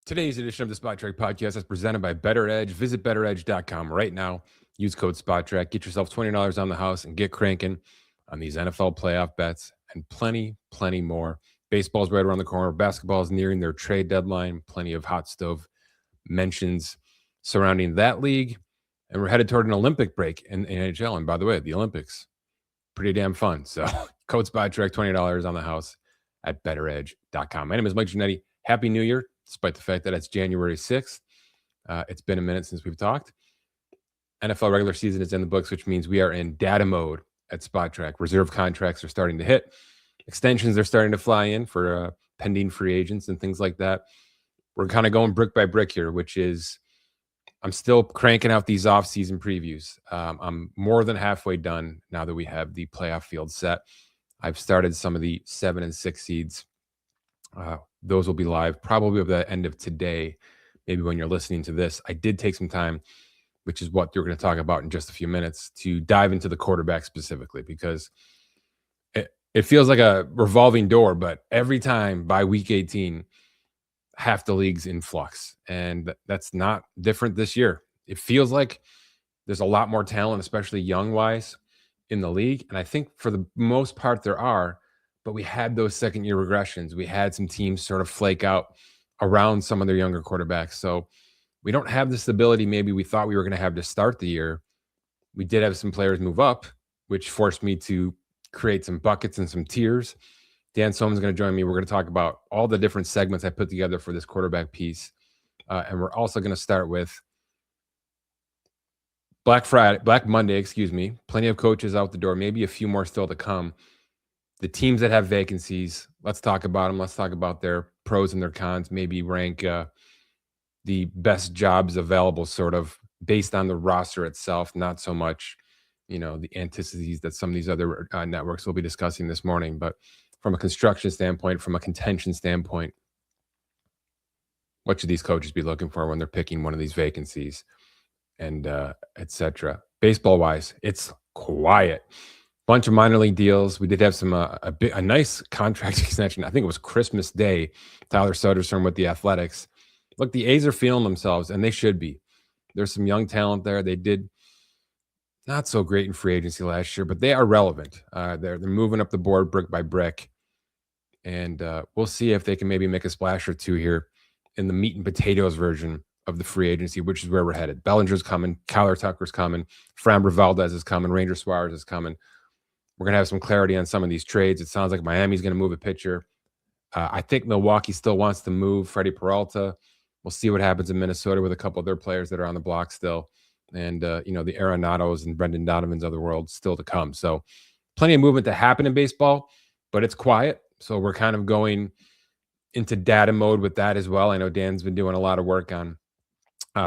Today's edition of the Spot Track Podcast is presented by Bettor Edge. Visit bettoredge.com right now. Use code SPOTTRACK. Get yourself $20 on the house and get cranking on these NFL playoff bets and plenty more. Baseball's right around the corner. Basketball is nearing their trade deadline. Plenty of hot stove mentions surrounding that league. And we're headed toward an Olympic break in NHL. And by the way, the Olympics, pretty damn fun. So code SPOTTRACK, $20 on the house at bettoredge.com. My name is Mike Ginnitti. Happy New Year, despite the fact that it's January 6th. It's been a minute since we've talked. NFL regular season is in the books, which means we are in data mode at Spot Track. Reserve contracts are starting to hit. Extensions are starting to fly in for pending free agents and things like that. We're kind of going brick by brick here, which is I'm still cranking out these offseason previews. I'm more than halfway done now that we have the playoff field set. I've started some of the 7 and 6 seeds. Those will be live probably at the end of today, maybe when you're listening to this. I did take some time, which is what you're going to talk about in just a few minutes, to dive into the quarterback specifically, because it feels like a revolving door, but every time by week 18, half the league's in flux. And that's not different this year. It feels like there's a lot more talent, especially young-wise, in the league. And I think for the most part there are, but we had those second-year regressions. We had some teams sort of flake out around some of their younger quarterbacks. So we don't have the stability maybe we thought we were going to have to start the year. We did have some players move up, which forced me to create some buckets and some tiers. Dan Soemann is going to join me. We're going to talk about all the different segments I put together for this quarterback piece. And we're also going to start with Black Monday, plenty of coaches out the door, maybe a few more still to come. The teams that have vacancies, let's talk about them. Let's talk about their pros and their cons, maybe rank the best jobs available sort of based on the roster itself, not so much, the anticities that some of these other networks will be discussing this morning. But from a construction standpoint, from a contention standpoint, what should these coaches be looking for when they're picking one of these vacancies and et cetera? Baseball-wise, it's quiet. Bunch of minor league deals. We did have some a nice contract extension. I think it was Christmas Day. Tyler Soderstrom with the Athletics. Look, the A's are feeling themselves, and they should be. There's some young talent there. They did not so great in free agency last year, but they are relevant. They're moving up the board brick by brick, and we'll see if they can maybe make a splash or two here in the meat and potatoes version of the free agency, which is where we're headed. Bellinger's coming. Kyler Tucker's coming. Framber Valdez is coming. Ranger Suarez is coming. We're going to have some clarity on some of these trades. It sounds like Miami's going to move a pitcher. I think Milwaukee still wants to move Freddie Peralta. We'll see what happens in Minnesota with a couple of their players that are on the block still. And, the Arenados and Brendan Donovans of the world still to come. So plenty of movement to happen in baseball, but it's quiet. So we're kind of going into data mode with that as well. I know Dan's been doing a lot of work on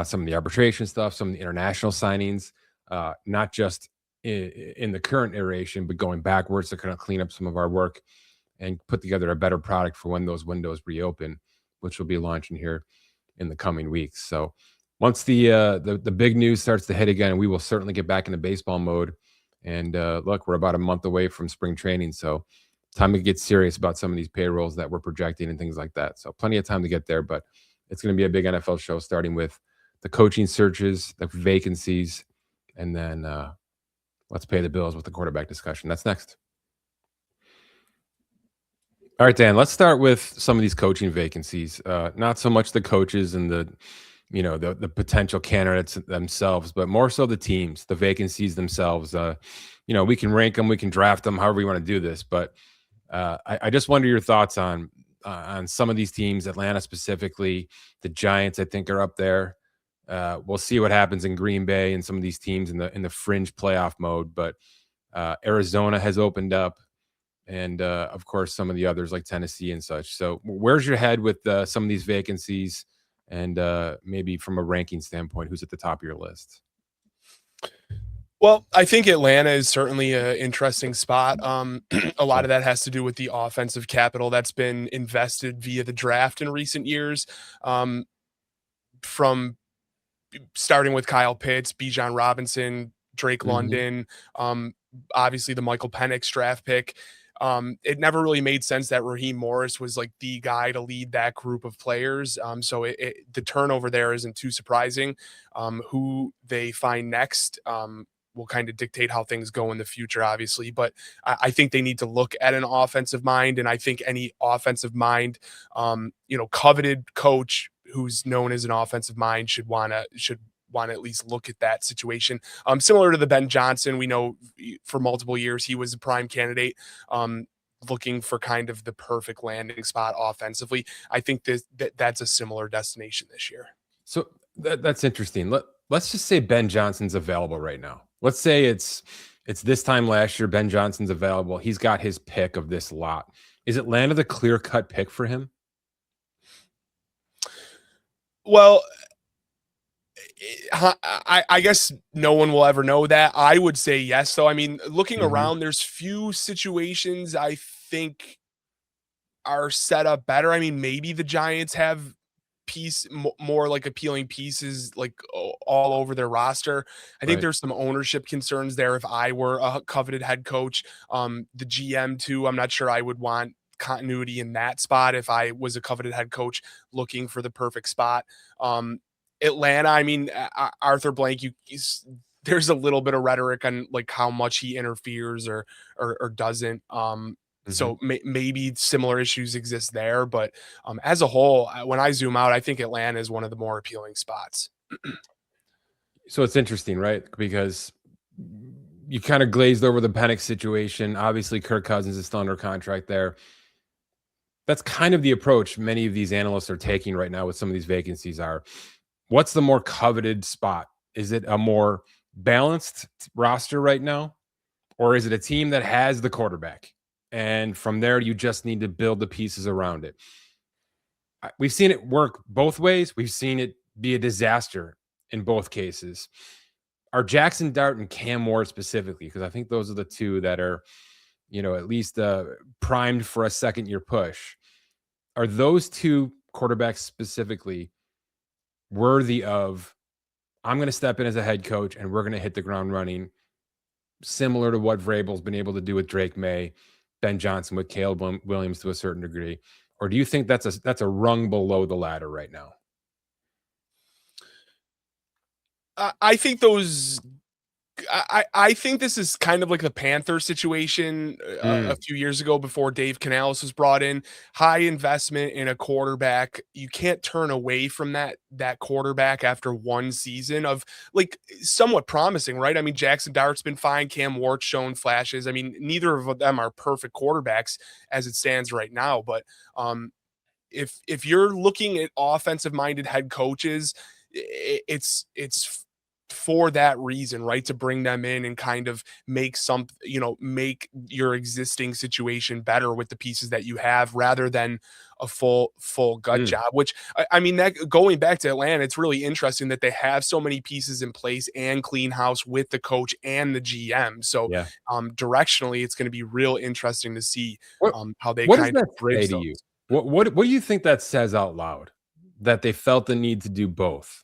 some of the arbitration stuff, some of the international signings, not just in the current iteration, but going backwards to kind of clean up some of our work and put together a better product for when those windows reopen, which will be launching here in the coming weeks. So once the big news starts to hit again, we will certainly get back into baseball mode. And look, we're about a month away from spring training, so time to get serious about some of these payrolls that we're projecting and things like that. So plenty of time to get there, but it's going to be a big NFL show, starting with the coaching searches, the vacancies, and then let's pay the bills with the quarterback discussion. That's next. All right, Dan, let's start with some of these coaching vacancies. Not so much the coaches and the potential candidates themselves, but more so the teams, the vacancies themselves. We can rank them, we can draft them, however you want to do this. But I just wonder your thoughts on some of these teams, Atlanta specifically. The Giants, I think, are up there. We'll see what happens in Green Bay and some of these teams in the fringe playoff mode. But Arizona has opened up, and of course some of the others like Tennessee and such. So where's your head with some of these vacancies, and maybe from a ranking standpoint, who's at the top of your list? Well, I think Atlanta is certainly an interesting spot. A lot of that has to do with the offensive capital that's been invested via the draft in recent years. From starting with Kyle Pitts, Bijan Robinson, Drake London, obviously the Michael Penix draft pick. It never really made sense that Raheem Morris was like the guy to lead that group of players. So the turnover there isn't too surprising. Who they find next will kind of dictate how things go in the future, obviously. But I think they need to look at an offensive mind, and I think any offensive mind, coveted coach who's known as an offensive mind should want to at least look at that situation. Similar to the Ben Johnson, we know for multiple years he was a prime candidate, looking for kind of the perfect landing spot offensively. I think that's a similar destination this year. So that's interesting. Let's just say Ben Johnson's available right now. Let's say it's this time last year. Ben Johnson's available. He's got his pick of this lot. Is Atlanta the clear-cut pick for him? Well, I guess no one will ever know that. I would say yes, though. I mean, looking Mhm. around, there's few situations I think are set up better. I mean, maybe the Giants have more like appealing pieces like all over their roster. I think Right. there's some ownership concerns there. If I were a coveted head coach, the GM too, I'm not sure I would want continuity in that spot if I was a coveted head coach looking for the perfect spot. Atlanta, I mean, Arthur Blank, there's a little bit of rhetoric on like how much he interferes or doesn't. Mhm. So maybe similar issues exist there, but as a whole, when I zoom out, I think Atlanta is one of the more appealing spots. So it's interesting, right? Because you kind of glazed over the Penix situation. Obviously, Kirk Cousins is still under contract there. That's kind of the approach many of these analysts are taking right now with some of these vacancies are. What's the more coveted spot? Is it a more balanced roster right now? Or is it a team that has the quarterback? And from there, you just need to build the pieces around it. We've seen it work both ways. We've seen it be a disaster in both cases. Are Jackson Dart and Cam Ward specifically, because I think those are the two that are, at least primed for a second year push. Are those two quarterbacks specifically worthy of, I'm going to step in as a head coach and we're going to hit the ground running, similar to what Vrabel's been able to do with Drake May, Ben Johnson with Caleb Williams to a certain degree? Or do you think that's a rung below the ladder right now? I think those I think this is kind of like the Panther situation a Mm, few years ago before Dave Canales was brought in. High investment in a quarterback. You can't turn away from that quarterback after one season of like somewhat promising, right? I mean, Jackson Dart's been fine. Cam Wart's shown flashes. I mean, neither of them are perfect quarterbacks as it stands right now, but if you're looking at offensive minded head coaches, it's for that reason, right? To bring them in and kind of make your existing situation better with the pieces that you have rather than a full gut mm, job, which I mean, that going back to Atlanta, it's really interesting that they have so many pieces in place and clean house with the coach and the GM. So yeah. directionally, it's going to be real interesting to see What how they what does kind that of say bridge to those. you? What do you think that says out loud? That they felt the need to do both?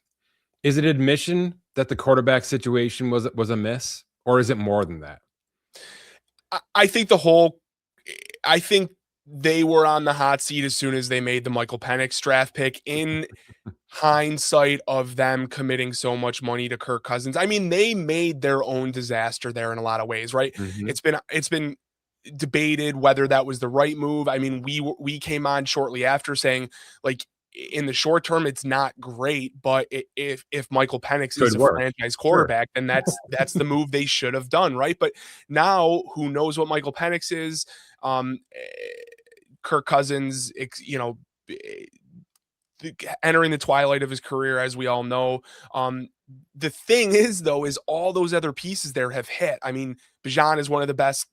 Is it admission that the quarterback situation was a miss, or is it more than that? I think the whole I think they were on the hot seat as soon as they made the Michael Penix draft pick in hindsight of them committing so much money to Kirk Cousins. I mean, they made their own disaster there in a lot of ways, right? Mhm. It's been debated whether that was the right move. I mean, we came on shortly after saying like in the short term it's not great, but if Michael Penix is Could a work. franchise Sure. quarterback, then that's the move they should have done, right? But now who knows what Michael Penix is? Um, Kirk Cousins, entering the twilight of his career, as we all know. Um, the thing is, though, is all those other pieces there have hit. I mean, Bijan is one of the best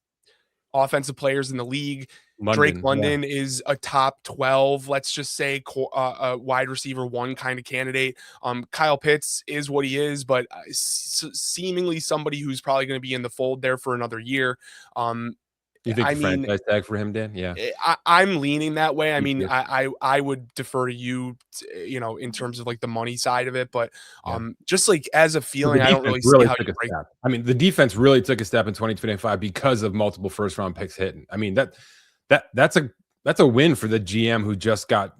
offensive players in the league. Drake London, yeah. London is a top 12, let's just say, a wide receiver one kind of candidate. Kyle Pitts is what he is, but seemingly somebody who's probably going to be in the fold there for another year. Um, You think I the mean, franchise tag for him, Dan? Yeah, I'm leaning that way. I me mean, too. I would defer to you, in terms of like the money side of it, but Yeah. just like as a But the feeling, I don't defense really see really how took you a break. step. I mean, the defense really took a step in 2025 because of multiple first round picks hitting. I mean, that's a win for the GM who just got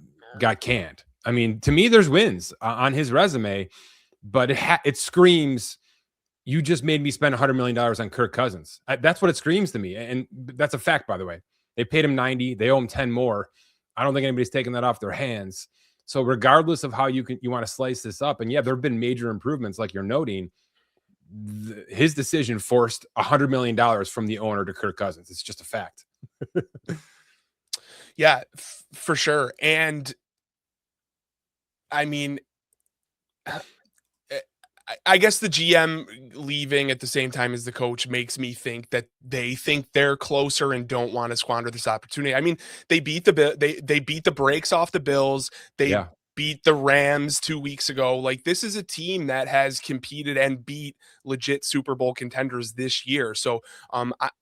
canned. I mean, to me, there's wins on his resume, but it screams you just made me spend $100 million on Kirk Cousins. That's what it screams to me, and that's a fact, by the way. They paid him 90. They owe him 10 more. I don't think anybody's taking that off their hands. So regardless of how you want to slice this up, and yeah, there have been major improvements, like you're noting. His decision forced $100 million from the owner to Kirk Cousins. It's just a fact. Yeah, for sure. And I mean, I guess the GM leaving at the same time as the coach makes me think that they think they're closer and don't want to squander this opportunity. I mean, they beat the brakes off the Bills. They Yeah. beat the Rams 2 weeks ago. Like, this is a team that has competed and beat legit Super Bowl contenders this year. So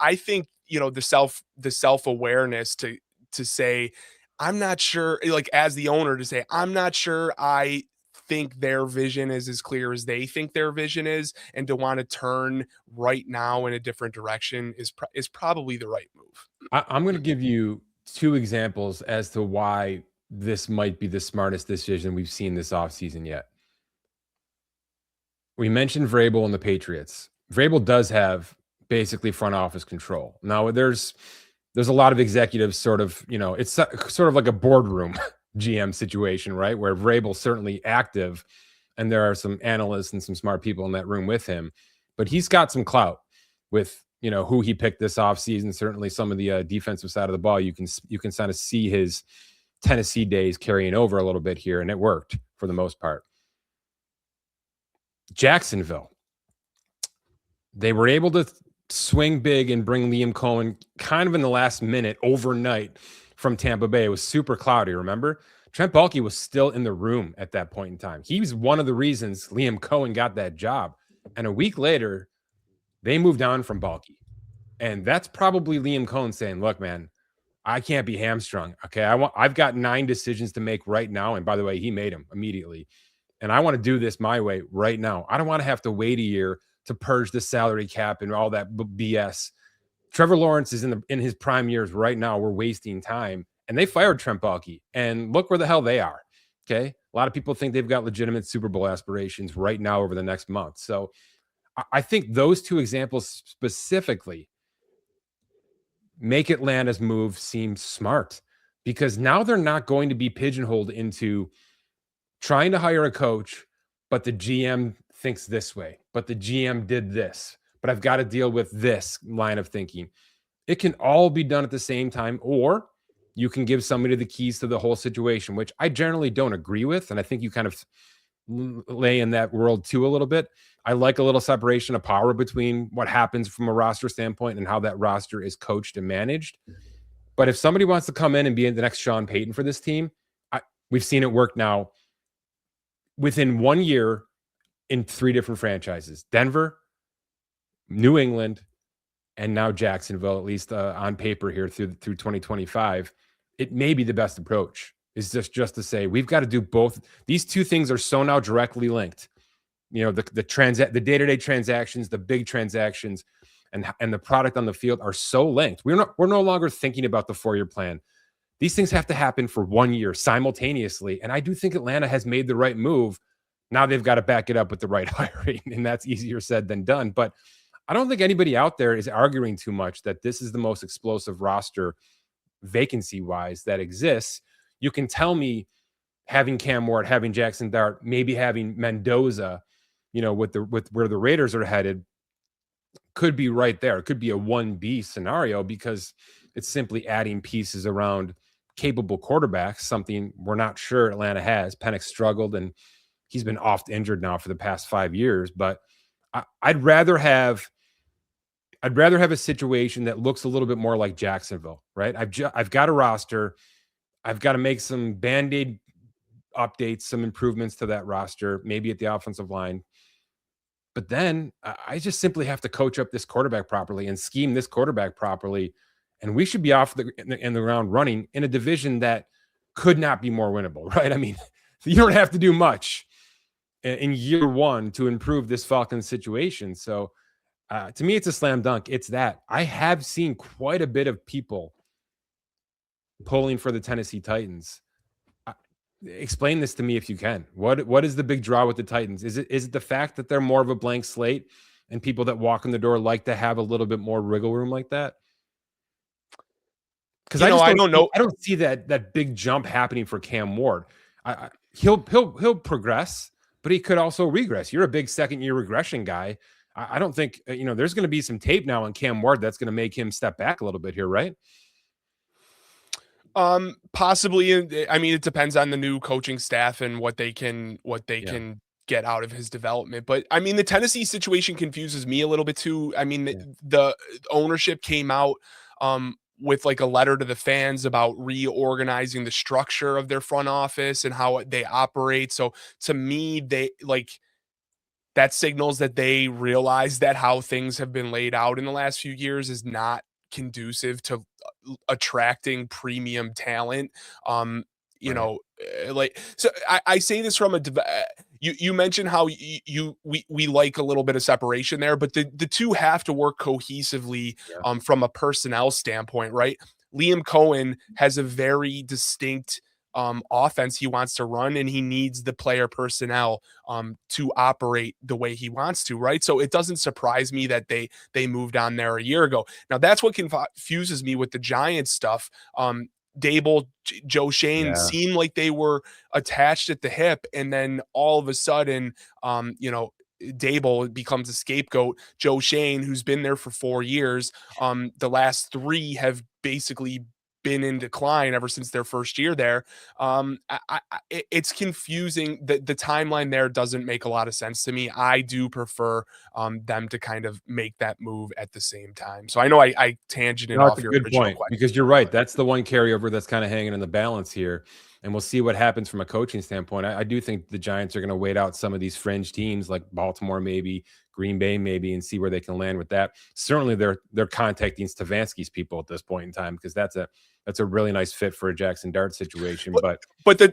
I think, the self-awareness to say, I'm not sure, like, as the owner, to say, I'm not sure I think their vision is as clear as they think their vision is, and to want to turn right now in a different direction is probably the right move. I'm going to give you two examples as to why this might be the smartest decision we've seen this offseason yet. We mentioned Vrabel and the Patriots. Vrabel does have basically front office control. Now, there's a lot of executives sort of, it's sort of like a boardroom GM situation, right? Where Vrabel's certainly active and there are some analysts and some smart people in that room with him, but he's got some clout with, who he picked this offseason. Certainly some of the defensive side of the ball, you can kind of see his Tennessee days carrying over a little bit here, and it worked for the most part. Jacksonville, they were able to swing big and bring Liam Cohen kind of in the last minute overnight from Tampa Bay. It was super cloudy, remember? Trent Baalke was still in the room at that point in time. He was one of the reasons Liam Cohen got that job. And a week later, they moved on from Baalke. And that's probably Liam Cohen saying, look, man, I can't be hamstrung. Okay. I've got 9 decisions to make right now. And by the way, he made them immediately. And I want to do this my way right now. I don't want to have to wait a year to purge the salary cap and all that BS. Trevor Lawrence is in his prime years right now. We're wasting time. And they fired Trent Baalke. And look where the hell they are. Okay. A lot of people think they've got legitimate Super Bowl aspirations right now over the next month. So I think those two examples specifically make Atlanta's move seem smart, because now they're not going to be pigeonholed into trying to hire a coach, but the GM thinks this way, but the GM did this, but I've got to deal with this line of thinking. It can all be done at the same time, or you can give somebody the keys to the whole situation, which I generally don't agree with. And I think you kind of lay in that world too a little bit. I like a little separation of power between what happens from a roster standpoint and how that roster is coached and managed. But if somebody wants to come in and be the next Sean Payton for this team, we've seen it work now within 1 year in 3 different franchises: Denver, New England, and now Jacksonville, at least on paper here through 2025. It may be the best approach, is just to say, we've got to do both. These two things are so now directly linked. The day-to-day transactions, the big transactions, and the product on the field are so linked. We're no longer thinking about the 4-year plan. These things have to happen for 1 year simultaneously. And I do think Atlanta has made the right move. Now they've got to back it up with the right hiring, and that's easier said than done. But I don't think anybody out there is arguing too much that this is the most explosive roster vacancy-wise that exists. You can tell me having Cam Ward, having Jackson Dart, maybe having Mendoza, with where the Raiders are headed, could be right there. It could be a 1B scenario because it's simply adding pieces around capable quarterbacks, something we're not sure Atlanta has. Penix struggled, and he's been oft injured now for the past 5 years. But I'd rather have a situation that looks a little bit more like Jacksonville, right? I've got a roster. I've got to make some Band-Aid updates, some improvements to that roster, maybe at the offensive line. But then I just simply have to coach up this quarterback properly and scheme this quarterback properly. and we should be off in the ground running in a division that could not be more winnable, right? I mean, you don't have to do much in year one to improve this Falcons situation. So to me, it's a slam dunk. It's that I have seen quite a bit of people pulling for the Tennessee Titans. Explain this to me if you can. What is the big draw with the Titans? Is it the fact that they're more of a blank slate and people that walk in the door like to have a little bit more wriggle room like that? Because I don't know. I don't see that big jump happening for Cam Ward. He'll progress, but he could also regress. You're a big second year regression guy. I don't think there's going to be some tape now on Cam Ward that's going to make him step back a little bit here, right? Possibly. I mean, it depends on the new coaching staff and what they can get out of his development. But I mean, the Tennessee situation confuses me a little bit too. I mean, the ownership came out with like a letter to the fans about reorganizing the structure of their front office and how they operate. So to me, that signals that they realize that how things have been laid out in the last few years is not conducive to attracting premium talent. I say this from you mentioned how we like a little bit of separation there, but the two have to work cohesively from a personnel standpoint, right? Liam Cohen has a very distinct offense he wants to run, and he needs the player personnel to operate the way he wants to, right? So it doesn't surprise me that they moved on there a year ago. Now that's what confuses me with the Giants stuff. Dable, Joe Shane seemed like they were attached at the hip, and then all of a sudden, Dable becomes a scapegoat. Joe Shane, who's been there for 4 years, the last 3 have basically been in decline ever since their first year there. It's confusing. The timeline there doesn't make a lot of sense to me. I do prefer them to kind of make that move at the same time. So I know I tangented off your original point, question. because you're right. That's the one carryover that's kind of hanging in the balance here. And we'll see what happens from a coaching standpoint. I do think the Giants are going to wait out some of these fringe teams like Baltimore, maybe Green Bay, maybe, and see where they can land with that. Certainly they're contacting Stefanski's people at this point in time, because that's a really nice fit for a Jackson Dart situation. But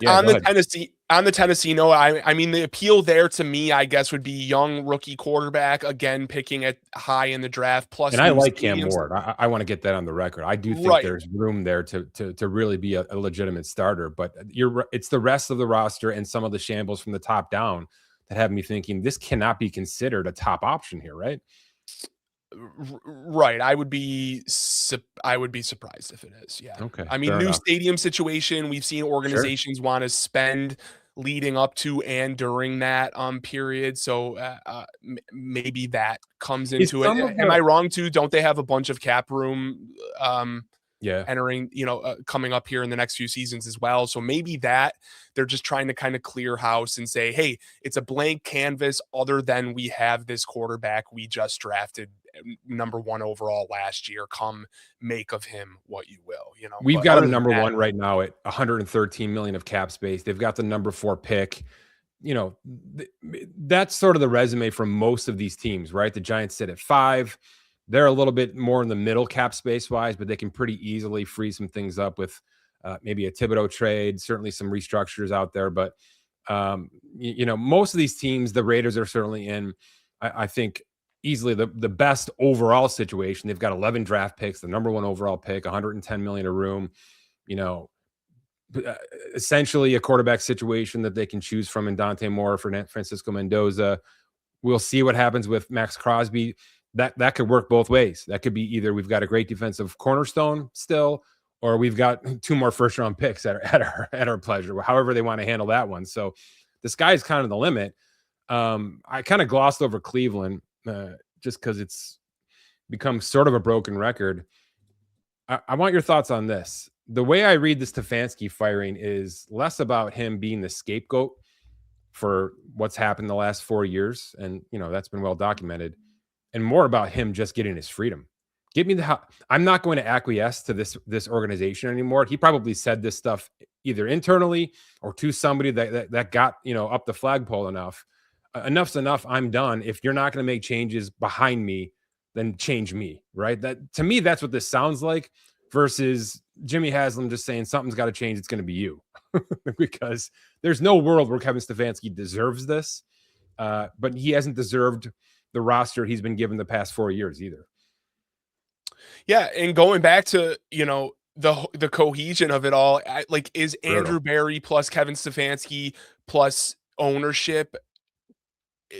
on the Tennessee note, I mean, the appeal there to me, I guess, would be young rookie quarterback, again, picking at high in the draft. Plus, and I like Cam Ward. I want to get that on the record. I do think there's room there to really be a legitimate starter. But it's the rest of the roster and some of the shambles from the top down that have me thinking this cannot be considered a top option here, right? Right. I would be surprised if it is. Yeah. Okay. I mean, new stadium situation. We've seen organizations want to spend leading up to and during that period. So maybe that comes into it. Am I wrong too? Don't they have a bunch of cap room entering, coming up here in the next few seasons as well? So maybe that they're just trying to kind of clear house and say, hey, it's a blank canvas other than we have this quarterback we just drafted number 1 overall last year. Come make of him what you will. We've got a number 1 right now at 113 million of cap space. They've got the number 4 pick. That's sort of the resume from most of these teams, right? The Giants sit at 5. They're a little bit more in the middle cap space wise, but they can pretty easily free some things up with maybe a Thibodeau trade, certainly some restructures out there. But, most of these teams, the Raiders are certainly in, I think, easily the best overall situation. They've got 11 draft picks, the number 1 overall pick, 110 million a room, essentially a quarterback situation that they can choose from in Dante Moore for Francisco Mendoza. We'll see what happens with Max Crosby. That could work both ways. That could be either we've got a great defensive cornerstone still, or we've got 2 more first round picks at our pleasure, however they want to handle that one. So the sky is kind of the limit. I kind of glossed over Cleveland just because it's become sort of a broken record. I want your thoughts on this. The way I read the Stefanski firing is less about him being the scapegoat for what's happened the last 4 years. And, that's been well documented, and more about him just getting his freedom. Give me I'm not going to acquiesce to this organization anymore. He probably said this stuff either internally or to somebody that got, up the flagpole enough. Enough's enough. I'm done. If you're not going to make changes behind me, then change me, right? That, to me, that's what this sounds like. versus Jimmy Haslam just saying something's got to change. It's going to be you. Because there's no world where Kevin Stefanski deserves this, but he hasn't deserved the roster he's been given the past 4 years either. Yeah, and going back to, the cohesion of it all, is Andrew Berry plus Kevin Stefanski plus ownership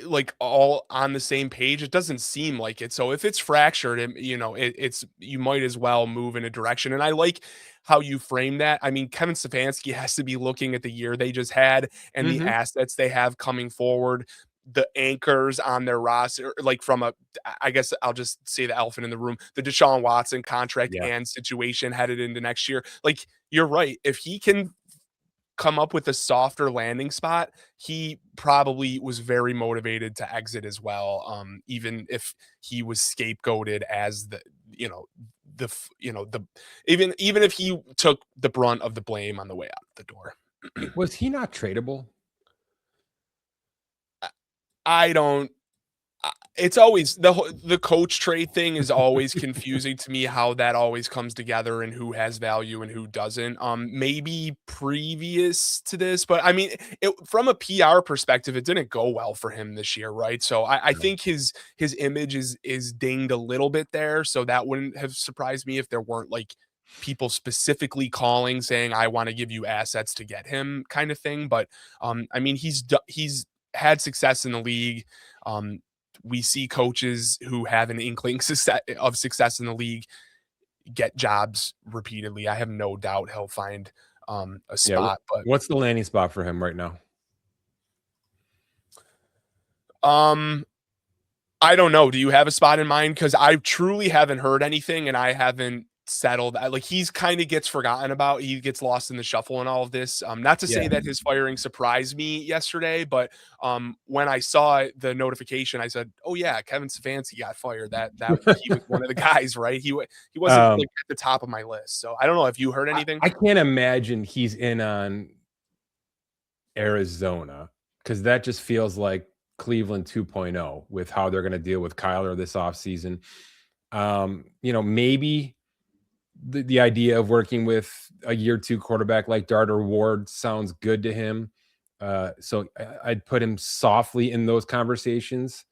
like all on the same page? It doesn't seem like it. So if it's fractured, it's you might as well move in a direction. And I like how you frame that. I mean, Kevin Stefanski has to be looking at the year they just had and the assets they have coming forward, the anchors on their roster, like I guess I'll just say the elephant in the room, the Deshaun Watson contract Yeah. and situation headed into next year. Like, you're right. If he can come up with a softer landing spot, he probably was very motivated to exit as well. Even if he was scapegoated as even if he took the brunt of the blame on the way out the door. Was he not tradable? I don't. It's always the coach trade thing is always confusing to me, how that always comes together and who has value and who doesn't. Maybe previous to this, but I mean, from a PR perspective, it didn't go well for him this year, right? So I think his image is dinged a little bit there. So that wouldn't have surprised me if there weren't like people specifically calling saying, I want to give you assets to get him, kind of thing. But I mean, he's had success in the league. We see coaches who have an inkling of success in the league get jobs repeatedly. I have no doubt he'll find a spot. But what's the landing spot for him right now? I don't know. Do you have a spot in mind? Because I truly haven't heard anything, and I haven't settled. Like, he's kind of gets forgotten about. He gets lost in the shuffle and all of this. Not to say that his firing surprised me yesterday, but when I saw the notification, I said, "Oh yeah, Kevin Stefanski got fired." That he was one of the guys, right? He wasn't like at the top of my list. So I don't know if you heard anything. I can't imagine he's in on Arizona, because that just feels like Cleveland 2.0 with how they're going to deal with Kyler this offseason. Maybe the idea of working with a year 2 quarterback like Darter Ward sounds good to him. So I'd put him softly in those conversations.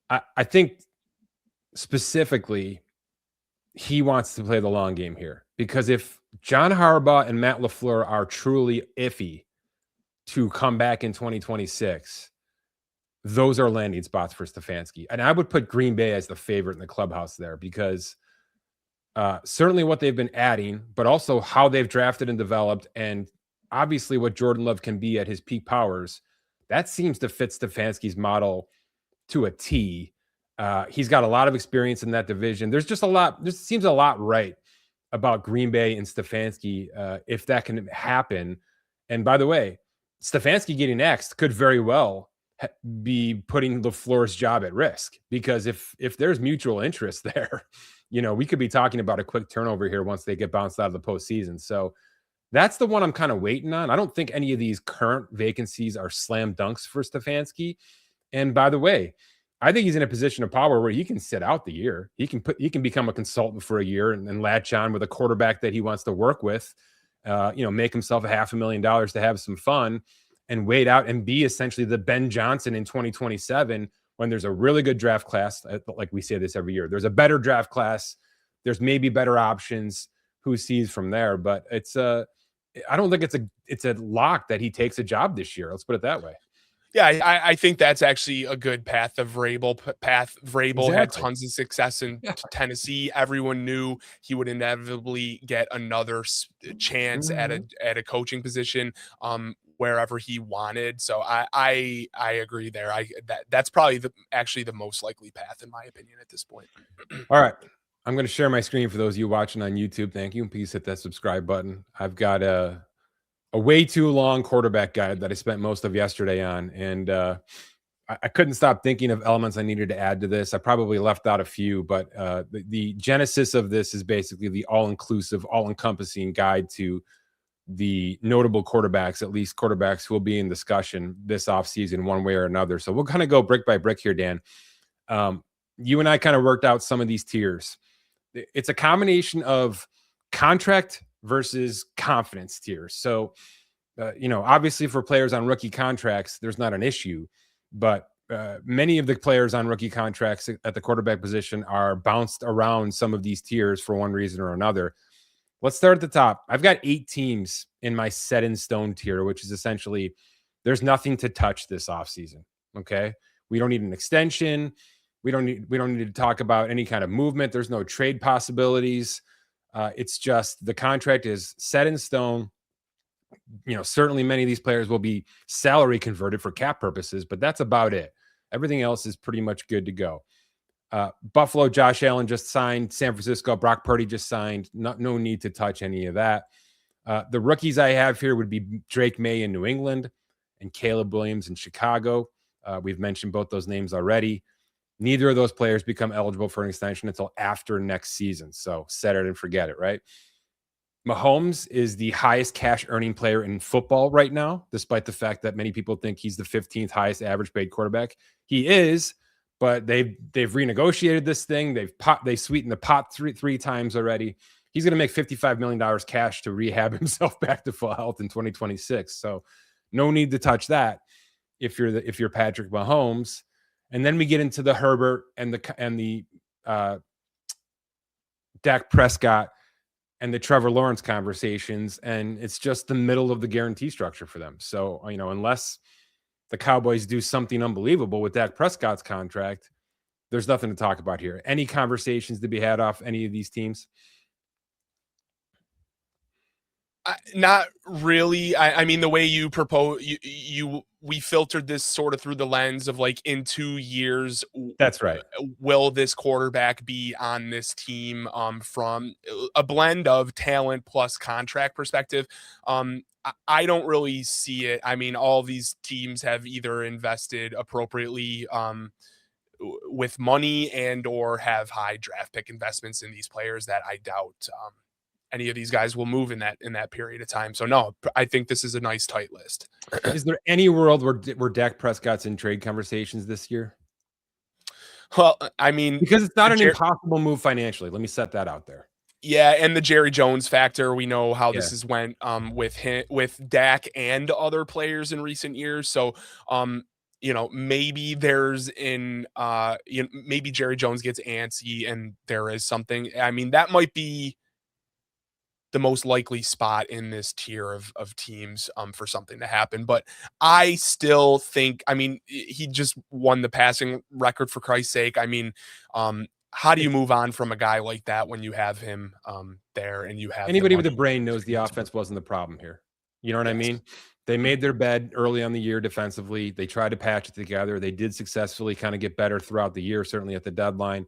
I think specifically he wants to play the long game here, because if John Harbaugh and Matt LaFleur are truly iffy to come back in 2026, those are landing spots for Stefanski. And I would put Green Bay as the favorite in the clubhouse there, because certainly what they've been adding, but also how they've drafted and developed, and obviously what Jordan Love can be at his peak powers, that seems to fit Stefanski's model to a T. He's got a lot of experience in that division. There's just a lot, just seems a lot right about Green Bay and Stefanski, if that can happen. And by the way, Stefanski getting next could very well be putting LaFleur's job at risk, because if there's mutual interest there, we could be talking about a quick turnover here once they get bounced out of the postseason. So that's the one I'm kind of waiting on. I don't think any of these current vacancies are slam dunks for Stefanski. And by the way, I think he's in a position of power where he can sit out the year. He can become a consultant for a year and latch on with a quarterback that he wants to work with, make himself $500,000 to have some fun and wait out and be essentially the Ben Johnson in 2027, when there's a really good draft class. Like we say this every year, there's a better draft class. There's maybe better options. Who sees from there? But I don't think it's a lock that he takes a job this year. Let's put it that way. Yeah, I think that's actually a good path of Vrabel. Vrabel had tons of success in Tennessee. Everyone knew he would inevitably get another chance at a coaching position wherever he wanted. So I agree there. That's probably the most likely path, in my opinion, at this point. All right. I'm going to share my screen for those of you watching on YouTube. Thank you. Please hit that subscribe button. I've got a way too long quarterback guide that I spent most of yesterday on. And I couldn't stop thinking of elements I needed to add to this. I probably left out a few, but the genesis of this is basically the all-inclusive, all-encompassing guide to the notable quarterbacks, at least quarterbacks who will be in discussion this offseason one way or another. So we'll kind of go brick by brick here, Dan. You and I kind of worked out some of these tiers. it's a combination of contract versus confidence tiers. So, obviously for players on rookie contracts, there's not an issue, but many of the players on rookie contracts at the quarterback position are bounced around some of these tiers for one reason or another. Let's start at the top. I've got 8 teams in my set in stone tier, which is essentially there's nothing to touch this offseason. Okay. We don't need an extension. We don't need to talk about any kind of movement. There's no trade possibilities. It's just the contract is set in stone. Certainly many of these players will be salary converted for cap purposes, but that's about it. Everything else is pretty much good to go. Buffalo, Josh Allen just signed. San Francisco, Brock Purdy just signed. No need to touch any of that. The rookies I have here would be Drake May in New England and Caleb Williams in Chicago. We've mentioned both those names already. Neither of those players become eligible for an extension until after next season. So set it and forget it, right? Mahomes is the highest cash earning player in football right now, despite the fact that many people think he's the 15th highest average paid quarterback. He is, but they've renegotiated this thing. They sweetened the pot three times already. He's going to make $55 million cash to rehab himself back to full health in 2026. So no need to touch that if you're Patrick Mahomes. And then we get into the Herbert and the Dak Prescott and the Trevor Lawrence conversations, and it's just the middle of the guarantee structure for them. So, unless the Cowboys do something unbelievable with Dak Prescott's contract, there's nothing to talk about here. Any conversations to be had off any of these teams? Not really. I mean, the way you propose, we filtered this sort of through the lens of like in 2 years. That's right. Will this quarterback be on this team from a blend of talent plus contract perspective? I don't really see it. I mean, all these teams have either invested appropriately with money and or have high draft pick investments in these players that I doubt any of these guys will move in that period of time. So no, I think this is a nice tight list. Is there any world where Dak Prescott's in trade conversations this year? Well, I mean, because it's not an impossible move financially. Let me set that out there. Yeah, and the Jerry Jones factor, we know how this has went with Dak and other players in recent years. So maybe there's maybe Jerry Jones gets antsy and there is something. I mean, that might be the most likely spot in this tier of teams for something to happen. But I still think, I mean, he just won the passing record for Christ's sake. I mean, how do you move on from a guy like that when you have him there and you have anybody with a brain knows the offense wasn't the problem here. You know what I mean? They made their bed early on the year defensively. They tried to patch it together. They did successfully kind of get better throughout the year, certainly at the deadline.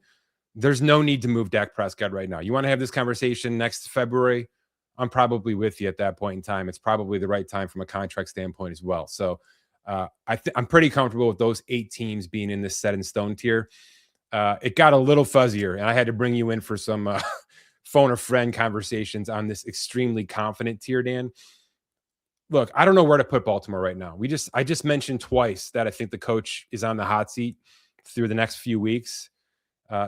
There's no need to move Dak Prescott right now. You want to have this conversation next February? I'm probably with you at that point in time. It's probably the right time from a contract standpoint as well. So I'm pretty comfortable with those 8 teams being in this set in stone tier. It got a little fuzzier, and I had to bring you in for some phone a friend conversations on this extremely confident tier, Dan. Look, I don't know where to put Baltimore right now. I just mentioned twice that I think the coach is on the hot seat through the next few weeks.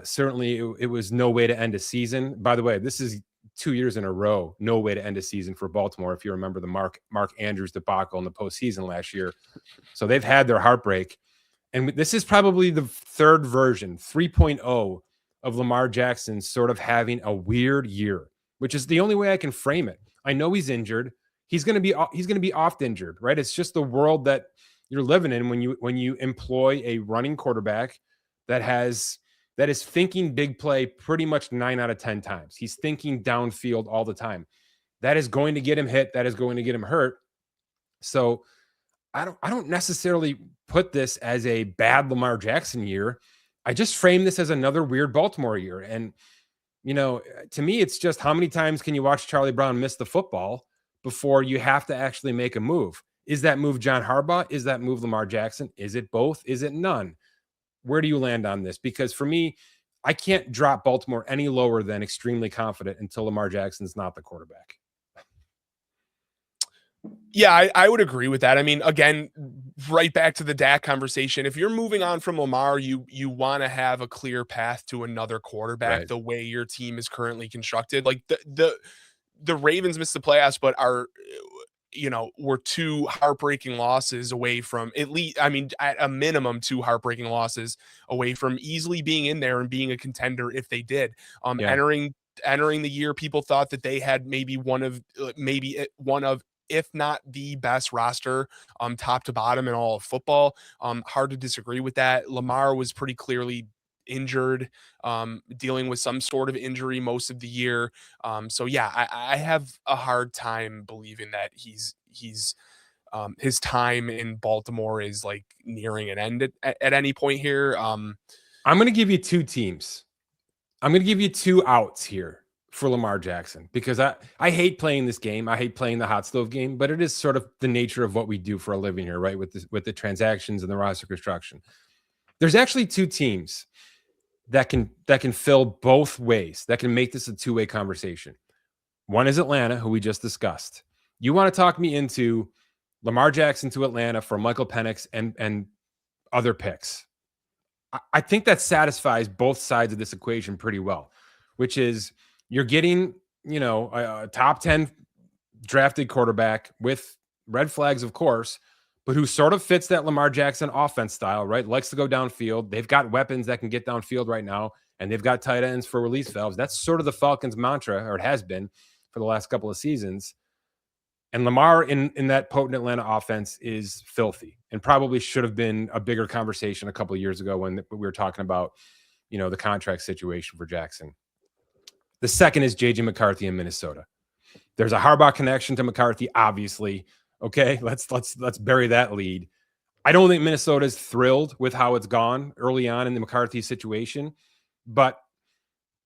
Certainly, it was no way to end a season. By the way, this is 2 years in a row, no way to end a season for Baltimore. If you remember the Mark Andrews debacle in the postseason last year. So they've had their heartbreak. And this is probably the third version, 3.0 of Lamar Jackson sort of having a weird year, which is the only way I can frame it. I know he's injured. He's going to be oft injured, right? It's just the world that you're living in when you employ a running quarterback that is thinking big play pretty much 9 out of 10 times. He's thinking downfield all the time. That is going to get him hit. That is going to get him hurt. So I don't necessarily put this as a bad Lamar Jackson year. I just frame this as another weird Baltimore year. And, to me, it's just how many times can you watch Charlie Brown miss the football before you have to actually make a move? Is that move John Harbaugh? Is that move Lamar Jackson? Is it both? Is it none? Where do you land on this? Because for me, I can't drop Baltimore any lower than extremely confident until Lamar Jackson's not the quarterback. Yeah, I would agree with that. I mean, again, right back to the Dak conversation. If you're moving on from Lamar, you want to have a clear path to another quarterback Right. the way your team is currently constructed. Like the Ravens missed the playoffs, but are were two heartbreaking losses away from, at least, I mean, at a minimum, two heartbreaking losses away from easily being in there and being a contender if they did. Yeah. Entering the year, people thought that they had maybe one of if not the best roster, top to bottom in all of football. Hard to disagree with that. Lamar was pretty clearly injured, dealing with some sort of injury most of the year. So yeah, I have a hard time believing that his time in Baltimore is like nearing an end at any point here. I'm going to give you two teams. I'm going to give you two outs here for Lamar Jackson because I hate playing this game. I hate playing the hot stove game, but it is sort of the nature of what we do for a living here, right? With the transactions and the roster construction. There's actually two teams that can fill both ways, that can make this a two-way conversation. One is Atlanta, who we just discussed. You want to talk me into Lamar Jackson to Atlanta for Michael Penix and other picks. I think that satisfies both sides of this equation pretty well, which is you're getting, a top 10 drafted quarterback with red flags, of course, but who sort of fits that Lamar Jackson offense style, right? Likes to go downfield. They've got weapons that can get downfield right now, and they've got tight ends for release valves. That's sort of the Falcons' mantra, or it has been for the last couple of seasons. And Lamar in that potent Atlanta offense is filthy and probably should have been a bigger conversation a couple of years ago when we were talking about, the contract situation for Jackson. The second is J.J. McCarthy in Minnesota. There's a Harbaugh connection to McCarthy, obviously. Okay, let's bury that lead. I don't think Minnesota is thrilled with how it's gone early on in the McCarthy situation, but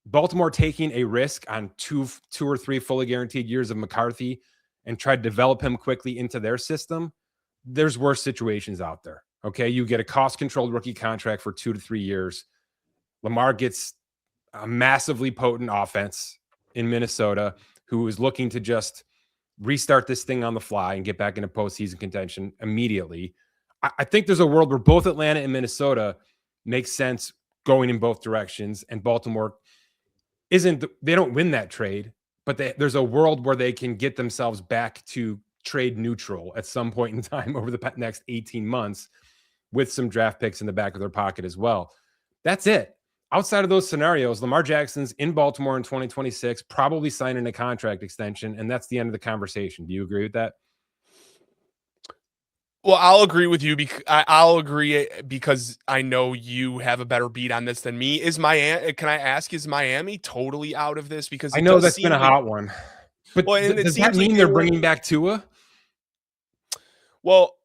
Baltimore taking a risk on two or three fully guaranteed years of McCarthy and try to develop him quickly into their system, there's worse situations out there. Okay, you get a cost-controlled rookie contract for 2 to 3 years. Lamar gets a massively potent offense in Minnesota who is looking to just restart this thing on the fly and get back into postseason contention immediately. I think there's a world where both Atlanta and Minnesota make sense going in both directions, and Baltimore they don't win that trade, but there's a world where they can get themselves back to trade neutral at some point in time over the next 18 months with some draft picks in the back of their pocket as well. That's it. Outside of those scenarios, Lamar Jackson's in Baltimore in 2026, probably signing a contract extension, and that's the end of the conversation. Do you agree with that? Well, I'll agree with you I'll agree because I know you have a better beat on this than me. Can I ask, is Miami totally out of this? Because I it know does that's been seem a hot one, but well, and it does that seems like mean they they're were. bringing back Tua? Well,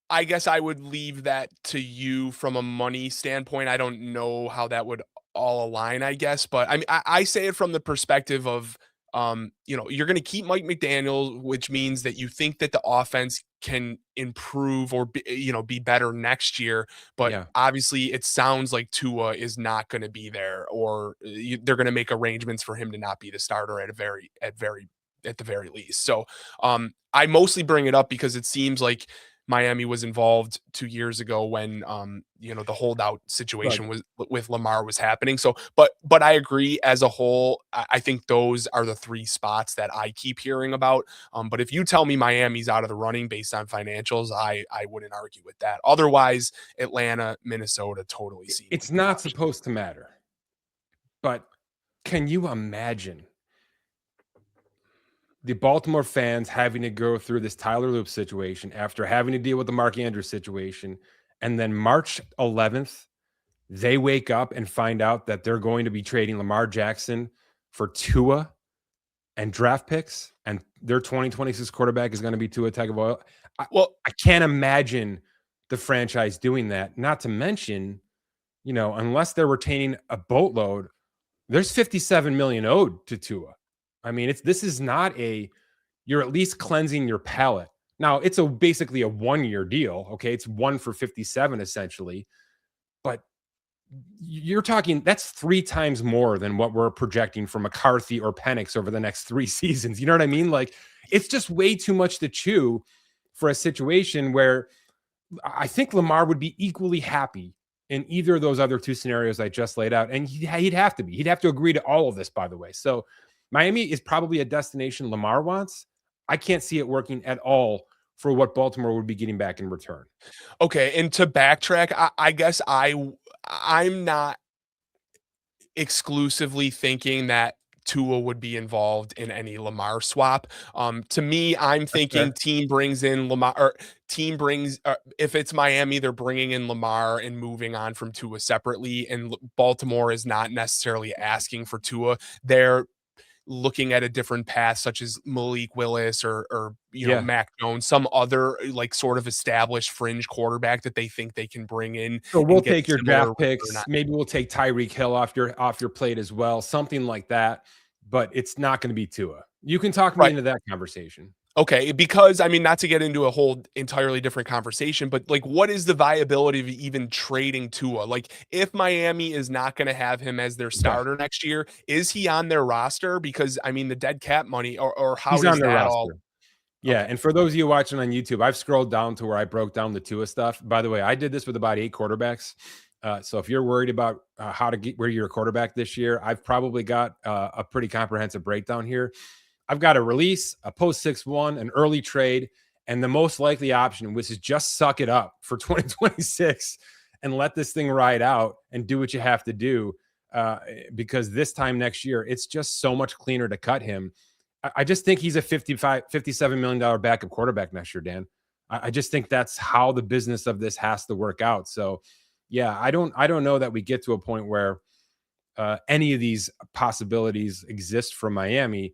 I guess I would leave that to you from a money standpoint. I don't know how that would all align, I guess, but I mean, I say it from the perspective of, you're going to keep Mike McDaniel, which means that you think that the offense can improve or be better next year. But Yeah. obviously, it sounds like Tua is not going to be there, or they're going to make arrangements for him to not be the starter at the very least. So, I mostly bring it up because it seems like Miami was involved 2 years ago when, the holdout situation was with Lamar was happening. So, but I agree as a whole. I think those are the three spots that I keep hearing about. But if you tell me Miami's out of the running based on financials, I wouldn't argue with that. Otherwise, Atlanta, Minnesota totally seem. It's not supposed to matter, but can you imagine the Baltimore fans having to go through this Tyler Loop situation after having to deal with the Mark Andrews situation, and then March 11th, they wake up and find out that they're going to be trading Lamar Jackson for Tua and draft picks, and their 2026 quarterback is going to be Tua Tagovailoa. I can't imagine the franchise doing that. Not to mention, unless they're retaining a boatload, there's $57 million owed to Tua. I mean, this is not you're at least cleansing your palate. Now, it's basically a 1-year deal. Okay. It's 1 for 57 essentially, but you're talking, that's 3 times more than what we're projecting for McCarthy or Penix over the next 3 seasons. You know what I mean? Like, it's just way too much to chew for a situation where I think Lamar would be equally happy in either of those other two scenarios I just laid out. And he'd have to be. He'd have to agree to all of this, by the way. So Miami is probably a destination Lamar wants. I can't see it working at all for what Baltimore would be getting back in return. Okay, and to backtrack, I guess I'm not exclusively thinking that Tua would be involved in any Lamar swap. To me, I'm That's thinking fair. team brings in Lamar, or team brings, if it's Miami, they're bringing in Lamar and moving on from Tua separately. And Baltimore is not necessarily asking for Tua. They're looking at a different path, such as Malik Willis or Yeah. Mac Jones, some other like sort of established fringe quarterback that they think they can bring in So we'll and get take your similar draft return on. picks. Maybe we'll take Tyreek Hill off your plate as well, something like that. But it's not going to be Tua. You can talk me Right. into that conversation. Okay, because I mean, not to get into a whole entirely different conversation, but like, what is the viability of even trading Tua? Like, if Miami is not going to have him as their Yeah, starter next year, is he on their roster? Because I mean, the dead cap money, or how he's on does their that all? roster. Yeah, Okay, and for those of you watching on YouTube, I've scrolled down to where I broke down the Tua stuff. By the way, I did this with about 8 quarterbacks. So if you're worried about how to get where you're a quarterback this year, I've probably got a pretty comprehensive breakdown here. I've got a release, a post 6-1, an early trade, and the most likely option, which is just suck it up for 2026 and let this thing ride out and do what you have to do. Because this time next year, it's just so much cleaner to cut him. I just think he's a $57 million backup quarterback next year, Dan. I just think that's how the business of this has to work out. So, yeah, I don't know that we get to a point where any of these possibilities exist for Miami.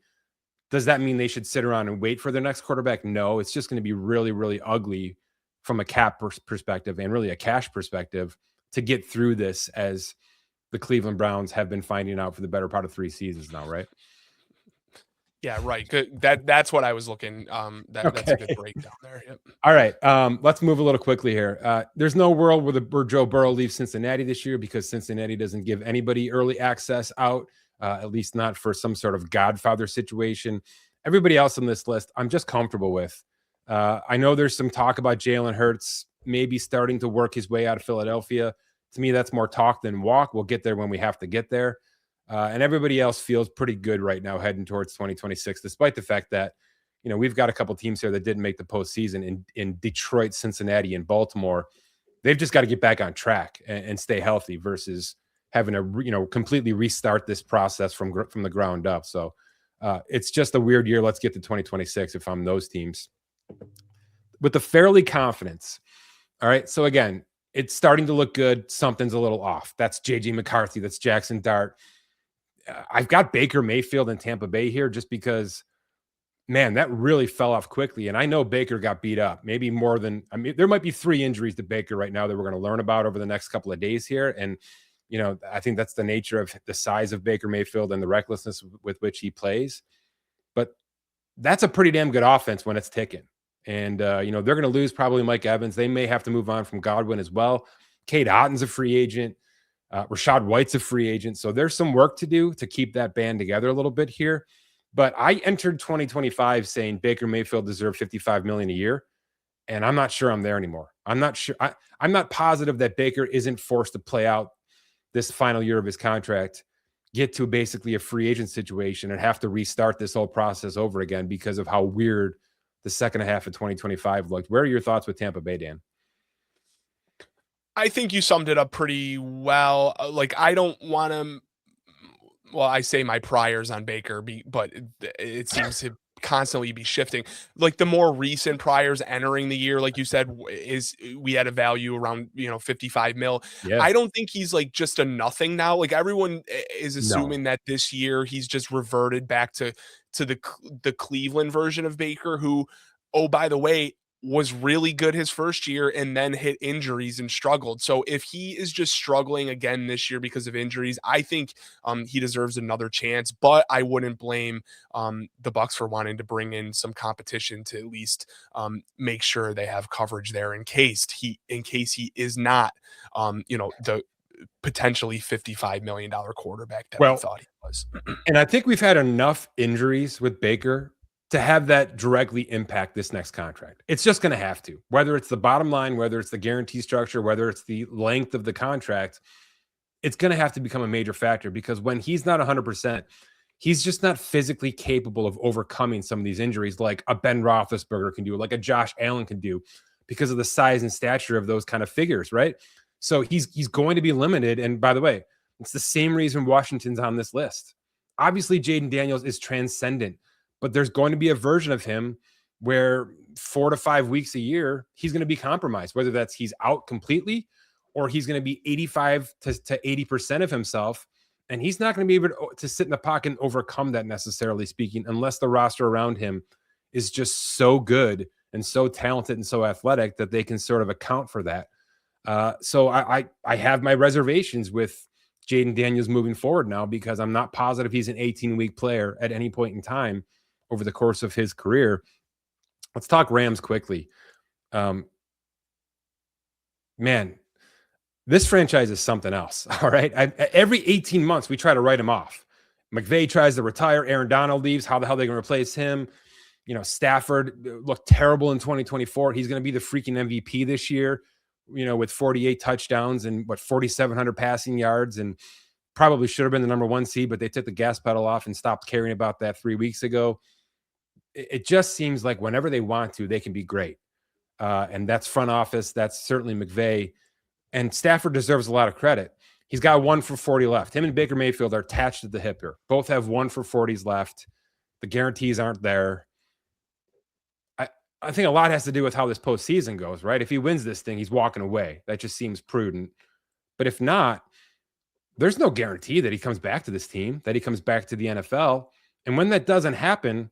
Does that mean they should sit around and wait for their next quarterback? No, it's just going to be really, really ugly from a cap perspective and really a cash perspective to get through this, as the Cleveland Browns have been finding out for the better part of 3 seasons now, right? yeah, right. Good. That's what I was looking. That's a good Okay. breakdown there. Yep. All right. Let's move a little quickly here. There's no world where Joe Burrow leaves Cincinnati this year because Cincinnati doesn't give anybody early access out, at least not for some sort of Godfather situation. Everybody else on this list, I'm just comfortable with. I know there's some talk about Jalen Hurts maybe starting to work his way out of Philadelphia. To me, that's more talk than walk. We'll get there when we have to get there. And everybody else feels pretty good right now heading towards 2026, despite the fact that we've got a couple teams here that didn't make the postseason in Detroit, Cincinnati, and Baltimore. They've just got to get back on track and stay healthy versus having to completely restart this process from the ground up. So it's just a weird year. Let's get to 2026 if I'm those teams with the fairly confidence. All right. So again, it's starting to look good. Something's a little off. That's JJ McCarthy. That's Jackson Dart. I've got Baker Mayfield in Tampa Bay here just because, man, that really fell off quickly. And I know Baker got beat up, maybe more than, I mean, there might be 3 injuries to Baker right now that we're going to learn about over the next couple of days here. And, I think that's the nature of the size of Baker Mayfield and the recklessness with which he plays. But that's a pretty damn good offense when it's ticking. And, they're going to lose probably Mike Evans. They may have to move on from Godwin as well. Cade Otton's a free agent. Rashad White's a free agent. So there's some work to do to keep that band together a little bit here. But I entered 2025 saying Baker Mayfield deserved $55 million a year. And I'm not sure I'm there anymore. I'm not sure. I'm not positive that Baker isn't forced to play out this final year of his contract, get to basically a free agent situation, and have to restart this whole process over again because of how weird the second half of 2025 looked. Where are your thoughts with Tampa Bay, Dan? I think you summed it up pretty well. Like, I don't want to. Well, I say my priors on Baker, but it seems to constantly be shifting. Like the more recent priors entering the year, like you said, is we had a value around 55 mil. Yeah. I don't think he's like just a nothing now. Like everyone is No. assuming that this year he's just reverted back to the Cleveland version of Baker, who, oh by the way, was really good his first year and then hit injuries and struggled. So if he is just struggling again this year because of injuries, I think he deserves another chance. But I wouldn't blame the Bucks for wanting to bring in some competition to at least make sure they have coverage there in case he is not the potentially $55 million quarterback that we Well, thought he was. and I think we've had enough injuries with Baker to have that directly impact this next contract. It's just going to have to, whether it's the bottom line, whether it's the guarantee structure, whether it's the length of the contract, it's going to have to become a major factor, because when he's not 100%, he's just not physically capable of overcoming some of these injuries like a Ben Roethlisberger can do, like a Josh Allen can do, because of the size and stature of those kind of figures, right? So he's going to be limited. And by the way, it's the same reason Washington's on this list. Obviously, Jaden Daniels is transcendent, but there's going to be a version of him where 4 to 5 weeks a year, he's going to be compromised, whether that's he's out completely or he's going to be 85 to 80% of himself. And he's not going to be able to sit in the pocket and overcome that, necessarily speaking, unless the roster around him is just so good and so talented and so athletic that they can sort of account for that. So I have my reservations with Jaden Daniels moving forward now, because I'm not positive he's an 18-week player at any point in time over the course of his career. Let's talk Rams quickly. Man, this franchise is something else. All right. Every 18 months, we try to write him off. McVay tries to retire. Aaron Donald leaves. How the hell are they going to replace him? Stafford looked terrible in 2024. He's going to be the freaking MVP this year, with 48 touchdowns and 4,700 passing yards, and probably should have been the number 1 seed, but they took the gas pedal off and stopped caring about that 3 weeks ago. It just seems like whenever they want to, they can be great. And that's front office. That's certainly McVay. And Stafford deserves a lot of credit. He's got 1 for 40 left. Him and Baker Mayfield are attached at the hip here. Both have 1 for 40s left. The guarantees aren't there. I think a lot has to do with how this postseason goes, right? If he wins this thing, he's walking away. That just seems prudent. But if not, there's no guarantee that he comes back to this team, that he comes back to the NFL. And when that doesn't happen,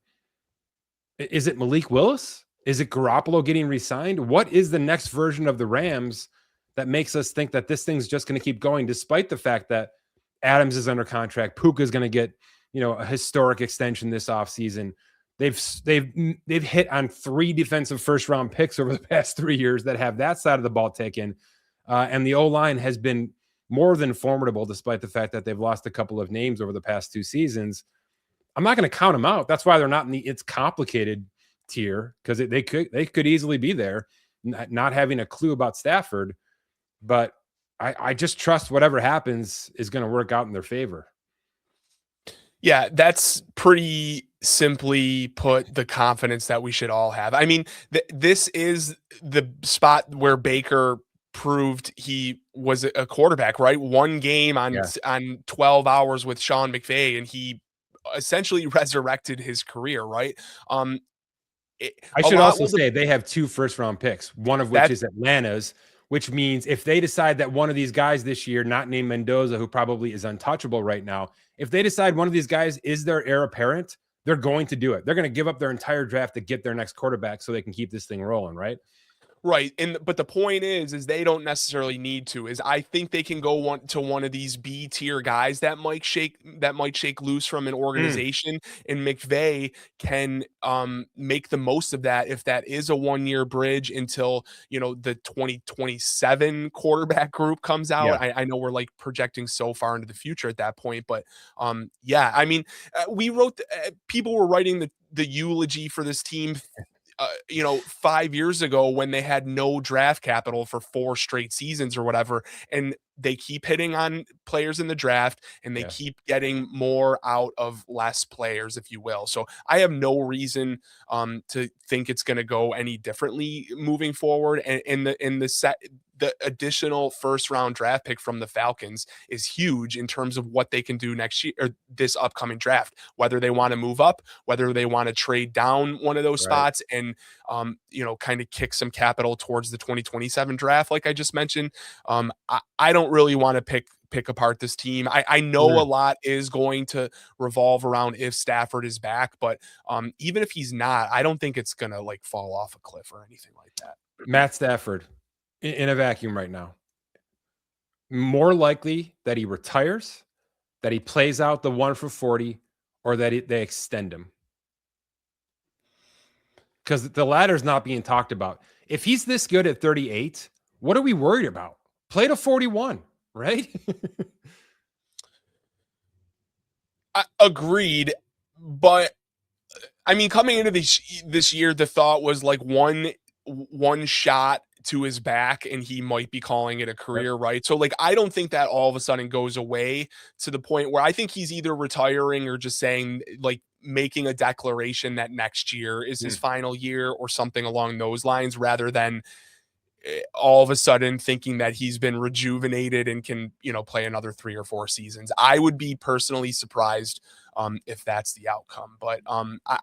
is it Malik Willis? Is it Garoppolo getting re-signed? What is the next version of the Rams that makes us think that this thing's just going to keep going, despite the fact that Adams is under contract, Puka is going to get, a historic extension this offseason. They've hit on 3 defensive first-round picks over the past 3 years that have that side of the ball taken, and the O-line has been more than formidable, despite the fact that they've lost a couple of names over the past 2 seasons. I'm not going to count them out. That's why they're not in the it's complicated tier, because they could easily be there, not having a clue about Stafford. But I just trust whatever happens is going to work out in their favor. Yeah, that's pretty simply put the confidence that we should all have. I mean, this is the spot where Baker proved he was a quarterback, right? 1 game on 12 hours with Sean McVay, and he essentially resurrected his career, right? I should also say they have 2 first-round picks, one of which is Atlanta's, which means if they decide that one of these guys this year, not named Mendoza, who probably is untouchable right now, if they decide one of these guys is their heir apparent, they're going to do it. They're going to give up their entire draft to get their next quarterback so they can keep this thing rolling, right? Right. But the point is they don't necessarily need to. I think they can go one of these B tier guys that might shake loose from an organization, and McVay can make the most of that if that is a 1-year bridge until the 2027 quarterback group comes out. I know we're like projecting so far into the future at that point, but yeah, I mean, we wrote people were writing the eulogy for this team 5 years ago when they had no draft capital for 4 straight seasons or whatever. And they keep hitting on players in the draft, and they keep getting more out of less players, if you will. So I have no reason to think it's going to go any differently moving forward. And the additional first-round draft pick from the Falcons is huge in terms of what they can do next year or this upcoming draft, whether they want to move up, whether they want to trade down one of those spots and, kind of kick some capital towards the 2027 draft. Like I just mentioned, I don't really want to pick apart this team. I know a lot is going to revolve around if Stafford is back, but even if he's not, I don't think it's going to like fall off a cliff or anything like that. Matt Stafford in a vacuum right now. More likely that he retires, that he plays out the 1 for 40, or that they extend him. Because the latter is not being talked about. If he's this good at 38, what are we worried about? Play to 41, right? Agreed, but I mean, coming into this year, the thought was like one shot to his back and he might be calling it a Yep. career, right? So like I don't think that all of a sudden goes away to the point where I think he's either retiring or just saying like making a declaration that next year is his Mm. final year or something along those lines rather than all of a sudden thinking that he's been rejuvenated and can, play another 3 or 4 seasons. I would be personally surprised if that's the outcome. But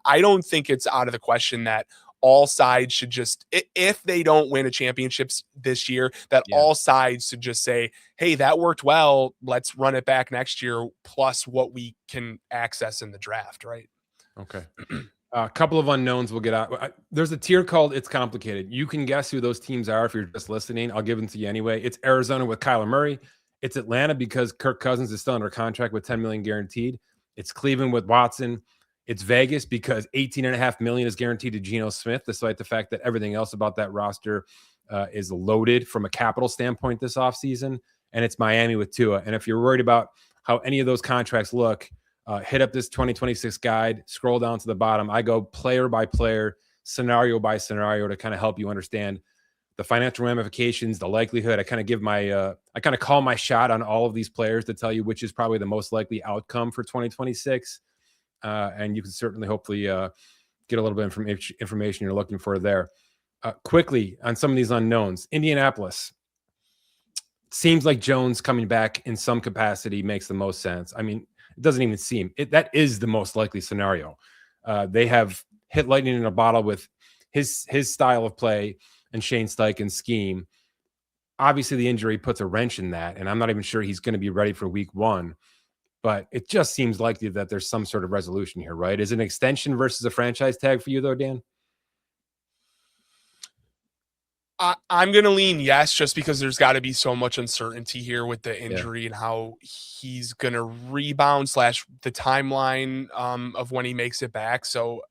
I don't think it's out of the question that all sides should just, if they don't win a championships this year, that Yeah. all sides should just say, hey, that worked well. Let's run it back next year, plus what we can access in the draft, right? Okay. A couple of unknowns we'll get out. There's a tier called It's Complicated. You can guess who those teams are if you're just listening. I'll give them to you anyway. It's Arizona with Kyler Murray. It's Atlanta because Kirk Cousins is still under contract with $10 million guaranteed. It's Cleveland with Watson. It's Vegas because $18.5 million is guaranteed to Geno Smith, despite the fact that everything else about that roster is loaded from a capital standpoint this offseason. And it's Miami with Tua. And if you're worried about how any of those contracts look, hit up this 2026 guide, scroll down to the bottom. I go player by player, scenario by scenario to kind of help you understand the financial ramifications, the likelihood. I kind of give I kind of call my shot on all of these players to tell you which is probably the most likely outcome for 2026. And you can certainly hopefully get a little bit of information you're looking for there. Quickly on some of these unknowns, Indianapolis. Seems like Jones coming back in some capacity makes the most sense. I mean, it doesn't even seem that is the most likely scenario. They have hit lightning in a bottle with his style of play and Shane Steichen's scheme. Obviously, the injury puts a wrench in that, and I'm not even sure he's going to be ready for week 1. But it just seems likely that there's some sort of resolution here, right? Is it an extension versus a franchise tag for you, though, Dan? I'm going to lean yes, just because there's got to be so much uncertainty here with the Yeah. injury and how he's going to rebound / the timeline of when he makes it back. So,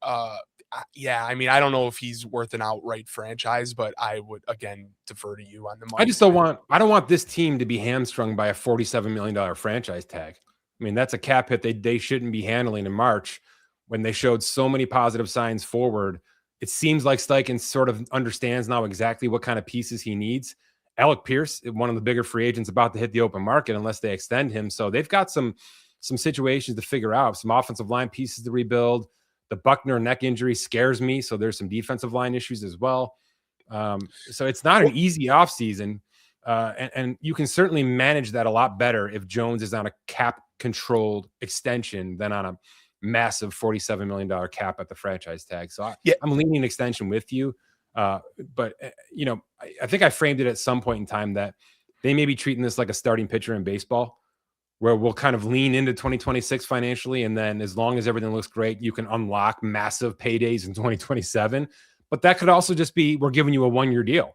yeah, I mean, I don't know if he's worth an outright franchise, but I would, again, defer to you on the money. I don't want this team to be hamstrung by a $47 million franchise tag. I mean, that's a cap hit they shouldn't be handling in March when they showed so many positive signs forward. It seems like Steichen sort of understands now exactly what kind of pieces he needs. Alec Pierce, one of the bigger free agents, about to hit the open market unless they extend him. So they've got some situations to figure out, some offensive line pieces to rebuild. The Buckner neck injury scares me. So there's some defensive line issues as well. So it's not an easy offseason. And you can certainly manage that a lot better if Jones is on a cap controlled extension than on a massive $47 million cap at the franchise tag. So I'm leaning extension with you. But I think I framed it at some point in time that they may be treating this like a starting pitcher in baseball, where we'll kind of lean into 2026 financially. And then as long as everything looks great, you can unlock massive paydays in 2027. But that could also just be, we're giving you a 1-year deal.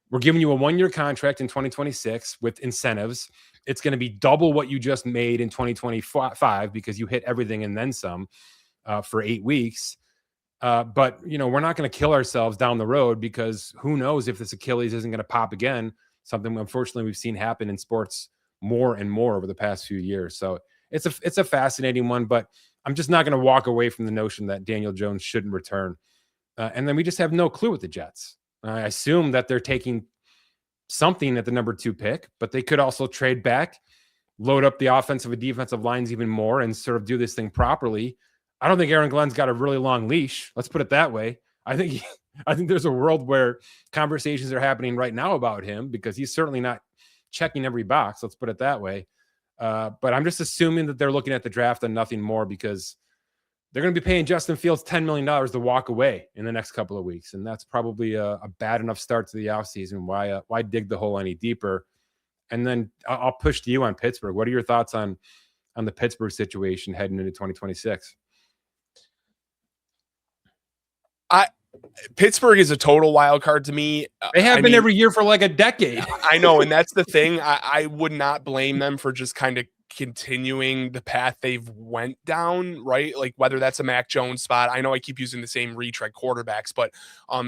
We're giving you a 1-year contract in 2026 with incentives. It's going to be double what you just made in 2025 because you hit everything and then some for 8 weeks. But, we're not going to kill ourselves down the road because who knows if this Achilles isn't going to pop again, something unfortunately we've seen happen in sports more and more over the past few years. So it's a fascinating one, but I'm just not going to walk away from the notion that Daniel Jones shouldn't return. And then we just have no clue with the Jets. I assume that they're taking something at the number 2 pick, but they could also trade back, load up the offensive and defensive lines even more and sort of do this thing properly. I don't think Aaron Glenn's got a really long leash. Let's put it that way. I think there's a world where conversations are happening right now about him because he's certainly not checking every box. Let's put it that way. But I'm just assuming that they're looking at the draft and nothing more because they're going to be paying Justin Fields $10 million to walk away in the next couple of weeks. And that's probably a bad enough start to the offseason. Why dig the hole any deeper? And then I'll push to you on Pittsburgh. What are your thoughts on the Pittsburgh situation heading into 2026? Pittsburgh is a total wild card to me. They have been every year for like a decade. I know. And that's the thing. I would not blame them for just kind of continuing the path they've went down, right? Like whether that's a Mac Jones spot. I know I keep using the same retread quarterbacks, but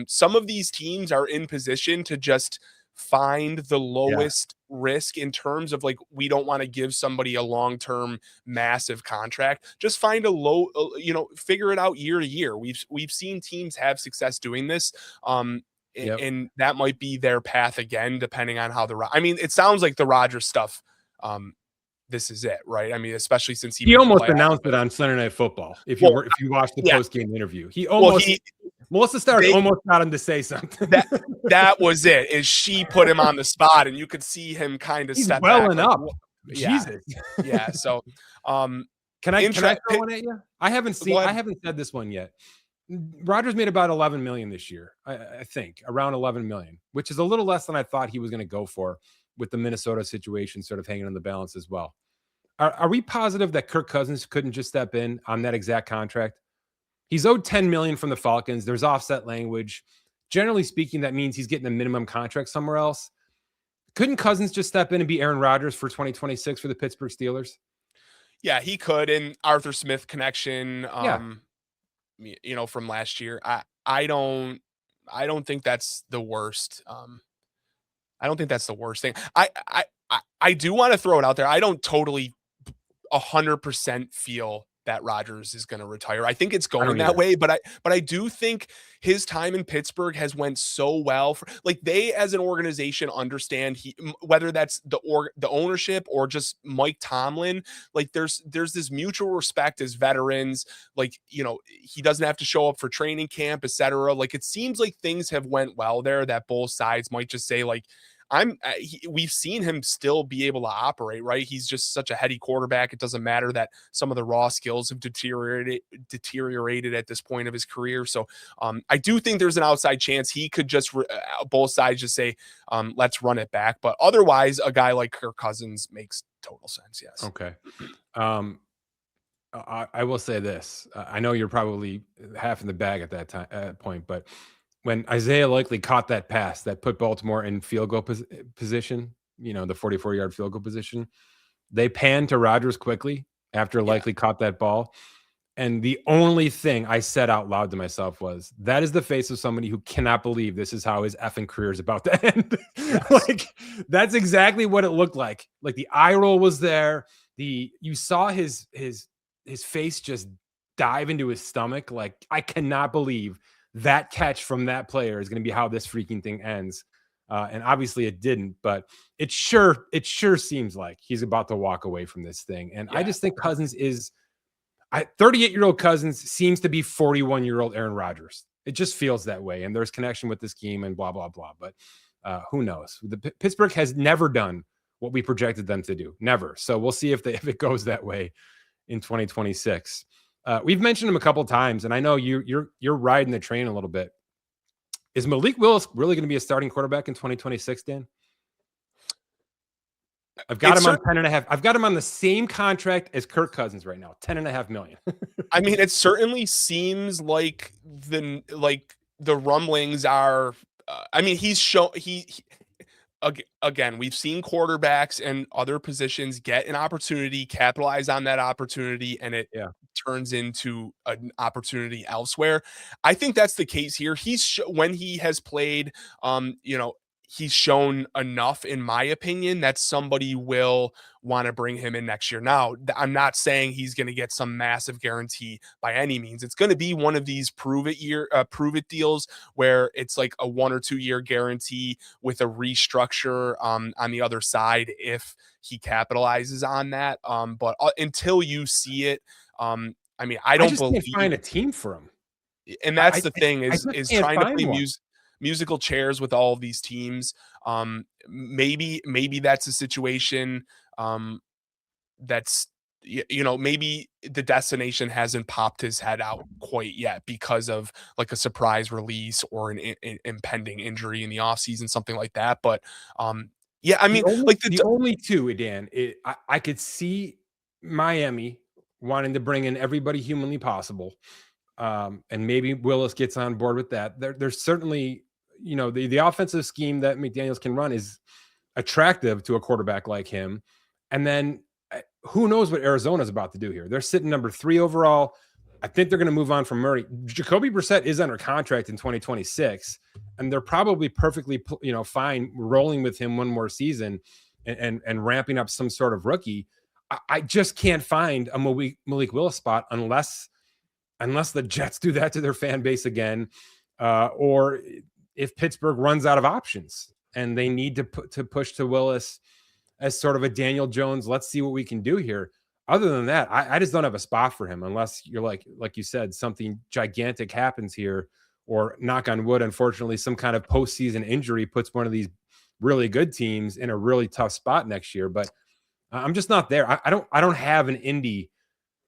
some of these teams are in position to just find the lowest risk in terms of like, we don't want to give somebody a long-term massive contract. Just find a low, figure it out year to year. We've seen teams have success doing this. And that might be their path again, depending on how I mean, it sounds like the Rodgers stuff. This is it, right? I mean, especially since he almost announced it on Sunday Night Football. If you watched the post-game interview, Melissa Stark almost got him to say something. That was it. Is she put him on the spot, and you could see him kind of step welling back. up. Jesus. Yeah. So, can I throw one at you? I haven't said this one yet. Rodgers made about 11 million this year, I think, around 11 million, which is a little less than I thought he was going to go for, with the Minnesota situation sort of hanging on the balance as well. Are we positive that Kirk Cousins couldn't just step in on that exact contract? He's owed 10 million from the Falcons. There's offset language. Generally speaking, that means he's getting a minimum contract somewhere else. Couldn't Cousins just step in and be Aaron Rodgers for 2026 for the Pittsburgh Steelers? Yeah, he could. And Arthur Smith connection, from last year. I don't think that's the worst. I don't think that's the worst thing. I do want to throw it out there. I don't totally 100% feel that Rodgers is going to retire. I think it's going that way, but I do think his time in Pittsburgh has went so well. Like, they as an organization understand whether that's the ownership or just Mike Tomlin, like there's this mutual respect as veterans. Like, he doesn't have to show up for training camp, etc. Like, it seems like things have went well there, that both sides might just say like, we've seen him still be able to operate, right? He's just such a heady quarterback. It doesn't matter that some of the raw skills have deteriorated at this point of his career. So I do think there's an outside chance he could just both sides just say, let's run it back. But otherwise, a guy like Kirk Cousins makes total sense. Yes. Okay. I will say this. I know you're probably half in the bag at that point, but when Isaiah Likely caught that pass that put Baltimore in field goal position, the 44-yard field goal position, they panned to Rodgers quickly after Likely caught that ball. And the only thing I said out loud to myself was, that is the face of somebody who cannot believe this is how his effing career is about to end. Yes. Like, that's exactly what it looked like. Like, the eye roll was there. You saw his face just dive into his stomach. Like, I cannot believe that catch from that player is going to be how this freaking thing ends. And obviously it didn't, but it sure seems like he's about to walk away from this thing. And I just think Cousins is 38-year-old Cousins seems to be 41-year-old Aaron Rodgers. It just feels that way. And there's connection with this scheme and blah, blah, blah. But who knows? Pittsburgh has never done what we projected them to do. Never. So we'll see if it goes that way in 2026. We've mentioned him a couple of times, and I know you're riding the train a little bit. Is Malik Willis really going to be a starting quarterback in 2026, Dan? I've got him on 10.5. I've got him on the same contract as Kirk Cousins right now, $10.5 million. I mean, it certainly seems like the rumblings are. I mean, again, we've seen quarterbacks and other positions get an opportunity, capitalize on that opportunity, and it turns into an opportunity elsewhere. I think that's the case here. When he has played, he's shown enough, in my opinion, that somebody will want to bring him in next year. Now, I'm not saying he's going to get some massive guarantee by any means. It's going to be one of these prove it deals where it's like a 1 or 2 year guarantee with a restructure on the other side if he capitalizes on that. But until you see it, I mean, I don't believe can't find a team for him. And that's the thing is trying to play musical chairs with all of these teams. Maybe that's a situation that's, maybe the destination hasn't popped his head out quite yet because of like a surprise release or an impending injury in the offseason, something like that. But I mean, the only two, Dan, I could see Miami wanting to bring in everybody humanly possible. And maybe Willis gets on board with that. There's certainly, the offensive scheme that McDaniels can run is attractive to a quarterback like him. And then who knows what Arizona's about to do here? They're sitting number 3 overall. I think they're going to move on from Murray. Jacoby Brissett is under contract in 2026, and they're probably perfectly, fine rolling with him one more season and ramping up some sort of rookie. I just can't find a Malik Willis spot unless the Jets do that to their fan base again, or if Pittsburgh runs out of options and they need to push to Willis as sort of a Daniel Jones. Let's see what we can do here. Other than that, I just don't have a spot for him unless you're like you said, something gigantic happens here, or knock on wood, unfortunately, some kind of postseason injury puts one of these really good teams in a really tough spot next year. But I'm just not there. I don't have an Indy,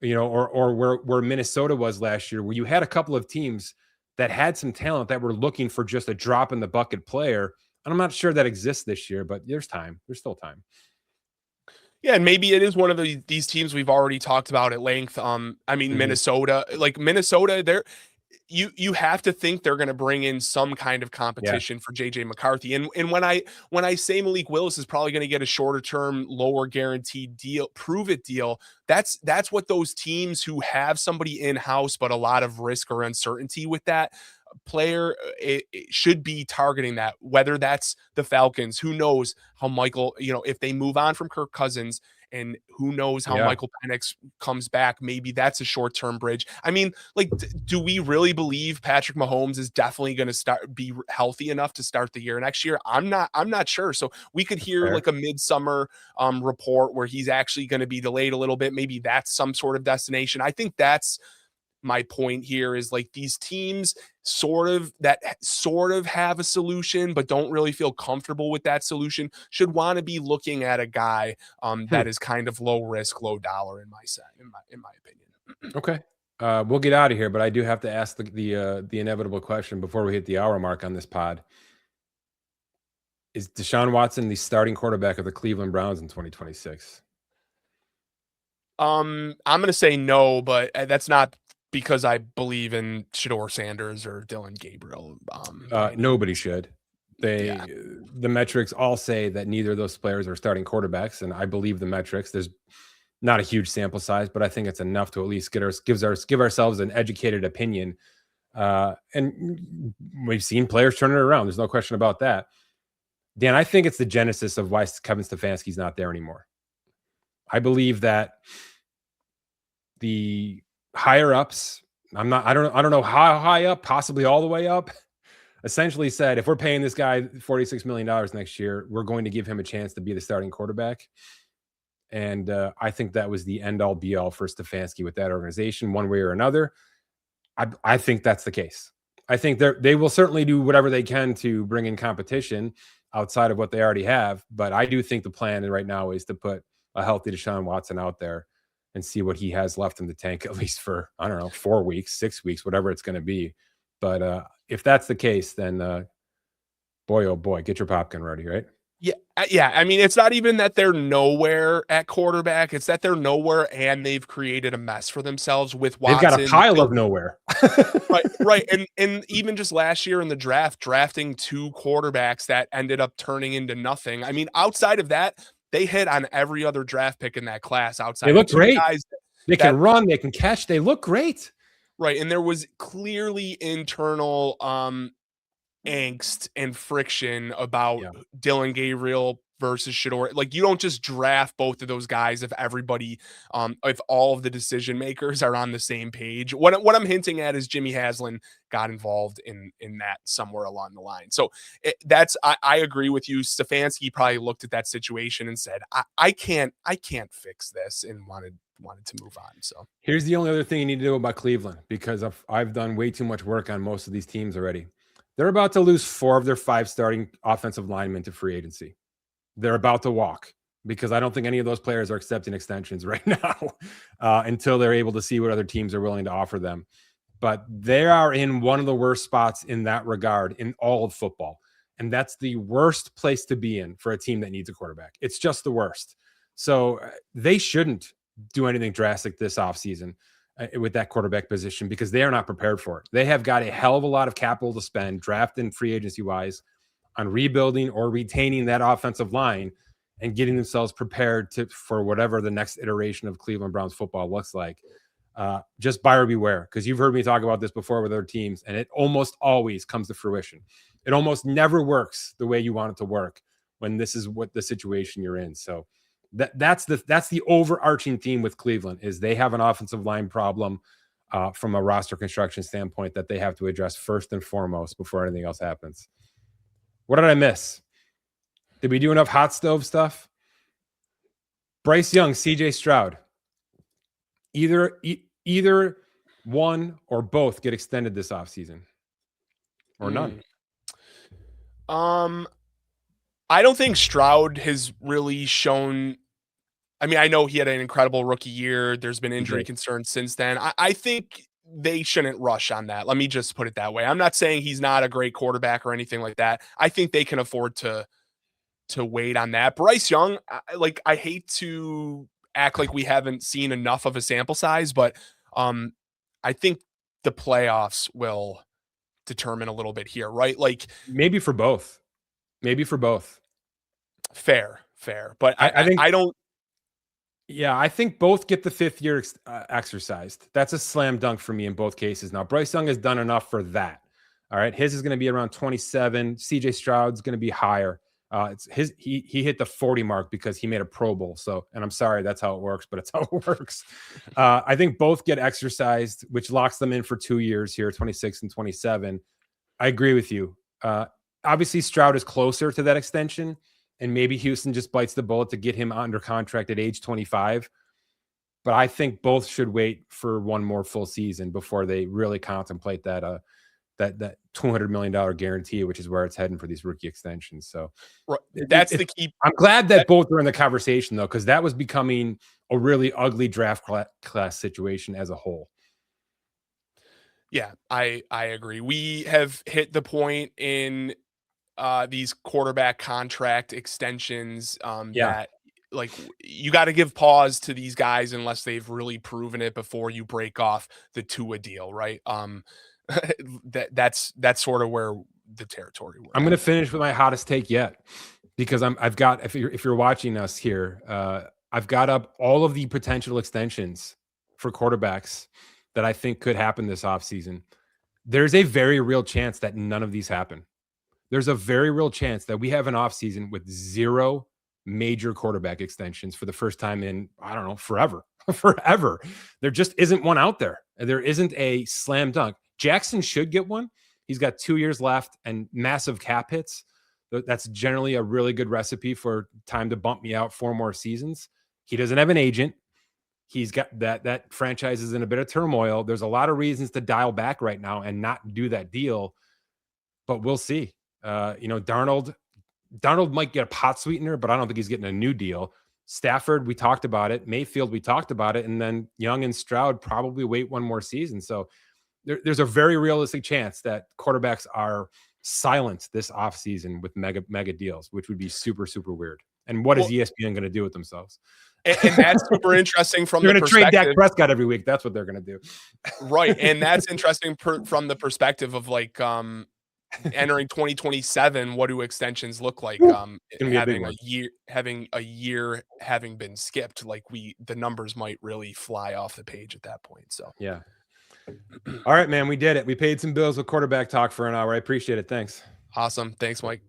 or where Minnesota was last year, where you had a couple of teams that had some talent that were looking for just a drop in the bucket player. And I'm not sure that exists this year, but there's time. There's still time. Yeah, and maybe it is one of these teams we've already talked about at length. Minnesota, they're you have to think they're going to bring in some kind of competition for JJ McCarthy. And when I say Malik Willis is probably going to get a shorter term, lower guaranteed deal, prove it deal, that's what those teams who have somebody in house but a lot of risk or uncertainty with that player, it should be targeting that. Whether that's the Falcons, who knows how Michael, if they move on from Kirk Cousins, and who knows how Michael Penix comes back, maybe that's a short-term bridge. I mean, do we really believe Patrick Mahomes is definitely going to be healthy enough to start the year next year? I'm not sure. So we could hear like a midsummer report where he's actually going to be delayed a little bit. Maybe that's some sort of destination. I think that's my point here, is like these teams sort of have a solution but don't really feel comfortable with that solution should want to be looking at a guy that is kind of low risk, low dollar in my opinion. Okay. We'll get out of here, but I do have to ask the inevitable question before we hit the hour mark on this pod. Is Deshaun Watson the starting quarterback of the Cleveland Browns in 2026? I'm going to say no, but that's not because I believe in Shedeur Sanders or Dylan Gabriel. Nobody should. The metrics all say that neither of those players are starting quarterbacks, and I believe the metrics. There's not a huge sample size, but I think it's enough to at least give ourselves an educated opinion. And we've seen players turn it around. There's no question about that. Dan, I think it's the genesis of why Kevin Stefanski's not there anymore. I believe that the higher ups, I don't know how high up, possibly all the way up, essentially said, if we're paying this guy $46 million next year, we're going to give him a chance to be the starting quarterback. And I think that was the end all be all for Stefanski with that organization, one way or another. I think that's the case. I think they will certainly do whatever they can to bring in competition outside of what they already have. But I do think the plan right now is to put a healthy Deshaun Watson out there and see what he has left in the tank, at least for, 4 weeks, 6 weeks, whatever it's going to be. But if that's the case, then boy, oh boy, get your popcorn ready, right? Yeah. I mean, it's not even that they're nowhere at quarterback. It's that they're nowhere and they've created a mess for themselves with Watson. They've got a pile of nowhere. Right. And even just last year in the draft, drafting 2 quarterbacks that ended up turning into nothing. I mean, outside of that, they hit on every other draft pick in that class outside. They look great. They can run, they can catch. They look great. Right. And there was clearly internal angst and friction about Dylan Gabriel versus Shedeur. Like, you don't just draft both of those guys if everybody, if all of the decision makers are on the same page. What I'm hinting at is Jimmy Haslam got involved in that somewhere along the line. So I agree with you. Stefanski probably looked at that situation and said, I can't fix this, and wanted to move on. So here's the only other thing you need to know about Cleveland, because I've done way too much work on most of these teams already. They're about to lose 4 of their 5 starting offensive linemen to free agency. They're about to walk, because I don't think any of those players are accepting extensions right now until they're able to see what other teams are willing to offer them. But they are in one of the worst spots in that regard in all of football. And that's the worst place to be in for a team that needs a quarterback. It's just the worst. So they shouldn't do anything drastic this offseason with that quarterback position, because they are not prepared for it. They have got a hell of a lot of capital to spend, draft and free agency wise, on rebuilding or retaining that offensive line and getting themselves prepared for whatever the next iteration of Cleveland Browns football looks like. Just buyer beware, because you've heard me talk about this before with other teams, and it almost always comes to fruition. It almost never works the way you want it to work when this is what the situation you're in. So that's the overarching theme with Cleveland is they have an offensive line problem from a roster construction standpoint that they have to address first and foremost before anything else happens. What did I miss? Did we do enough hot stove stuff? Bryce Young, CJ Stroud. Either one or both get extended this offseason, or none. I don't think Stroud has really shown. I mean, I know he had an incredible rookie year. There's been injury concerns since then. I think they shouldn't rush on that. Let me just put it that way. I'm not saying he's not a great quarterback or anything like that. I think they can afford to wait on that. Bryce Young, I hate to act like we haven't seen enough of a sample size, but I think the playoffs will determine a little bit here, right? Like maybe for both. Fair. But I think I don't. Yeah, I think both get the fifth year exercised. That's a slam dunk for me in both cases. Now, Bryce Young has done enough for that. All right. His is going to be around 27. CJ Stroud's going to be higher. He hit the 40 mark because he made a Pro Bowl. So, and I'm sorry, that's how it works, but it's how it works. I think both get exercised, which locks them in for 2 years here, 26 and 27. I agree with you. Obviously, Stroud is closer to that extension, and maybe Houston just bites the bullet to get him under contract at age 25. But I think both should wait for one more full season before they really contemplate that that $200 million guarantee, which is where it's heading for these rookie extensions. So that's the key. I'm glad that both are in the conversation, though, because that was becoming a really ugly draft class situation as a whole. Yeah, I agree. We have hit the point in these quarterback contract extensions that like you got to give pause to these guys unless they've really proven it before you break off the Tua deal, right? That's sort of where the territory we're I'm going to finish with my hottest take yet, because I've got, if you're watching us here, I've got up all of the potential extensions for quarterbacks that I think could happen this offseason. There's a very real chance that none of these happen. There's a very real chance that we have an offseason with 0 major quarterback extensions for the first time in, I don't know, forever. There just isn't one out there. There isn't a slam dunk. Jackson should get one. He's got 2 years left and massive cap hits. That's generally a really good recipe for time to bump me out 4 more seasons. He doesn't have an agent. He's got that franchise is in a bit of turmoil. There's a lot of reasons to dial back right now and not do that deal, but we'll see. Darnold might get a pot sweetener, but I don't think he's getting a new deal. Stafford, we talked about it. Mayfield, we talked about it. And then Young and Stroud probably wait one more season. So there's a very realistic chance that quarterbacks are silent this offseason with mega deals, which would be super, super weird. And what is ESPN going to do with themselves? And that's super interesting from they're the perspective. They're going to trade Dak Prescott every week. That's what they're going to do. Right. And that's interesting from the perspective of like entering 2027. What do extensions look like? Having a year having been skipped, like the numbers might really fly off the page at that point. So yeah. All right, man, we did it. We paid some bills with quarterback talk for an hour. I appreciate it. Thanks. Awesome. Thanks, Mike.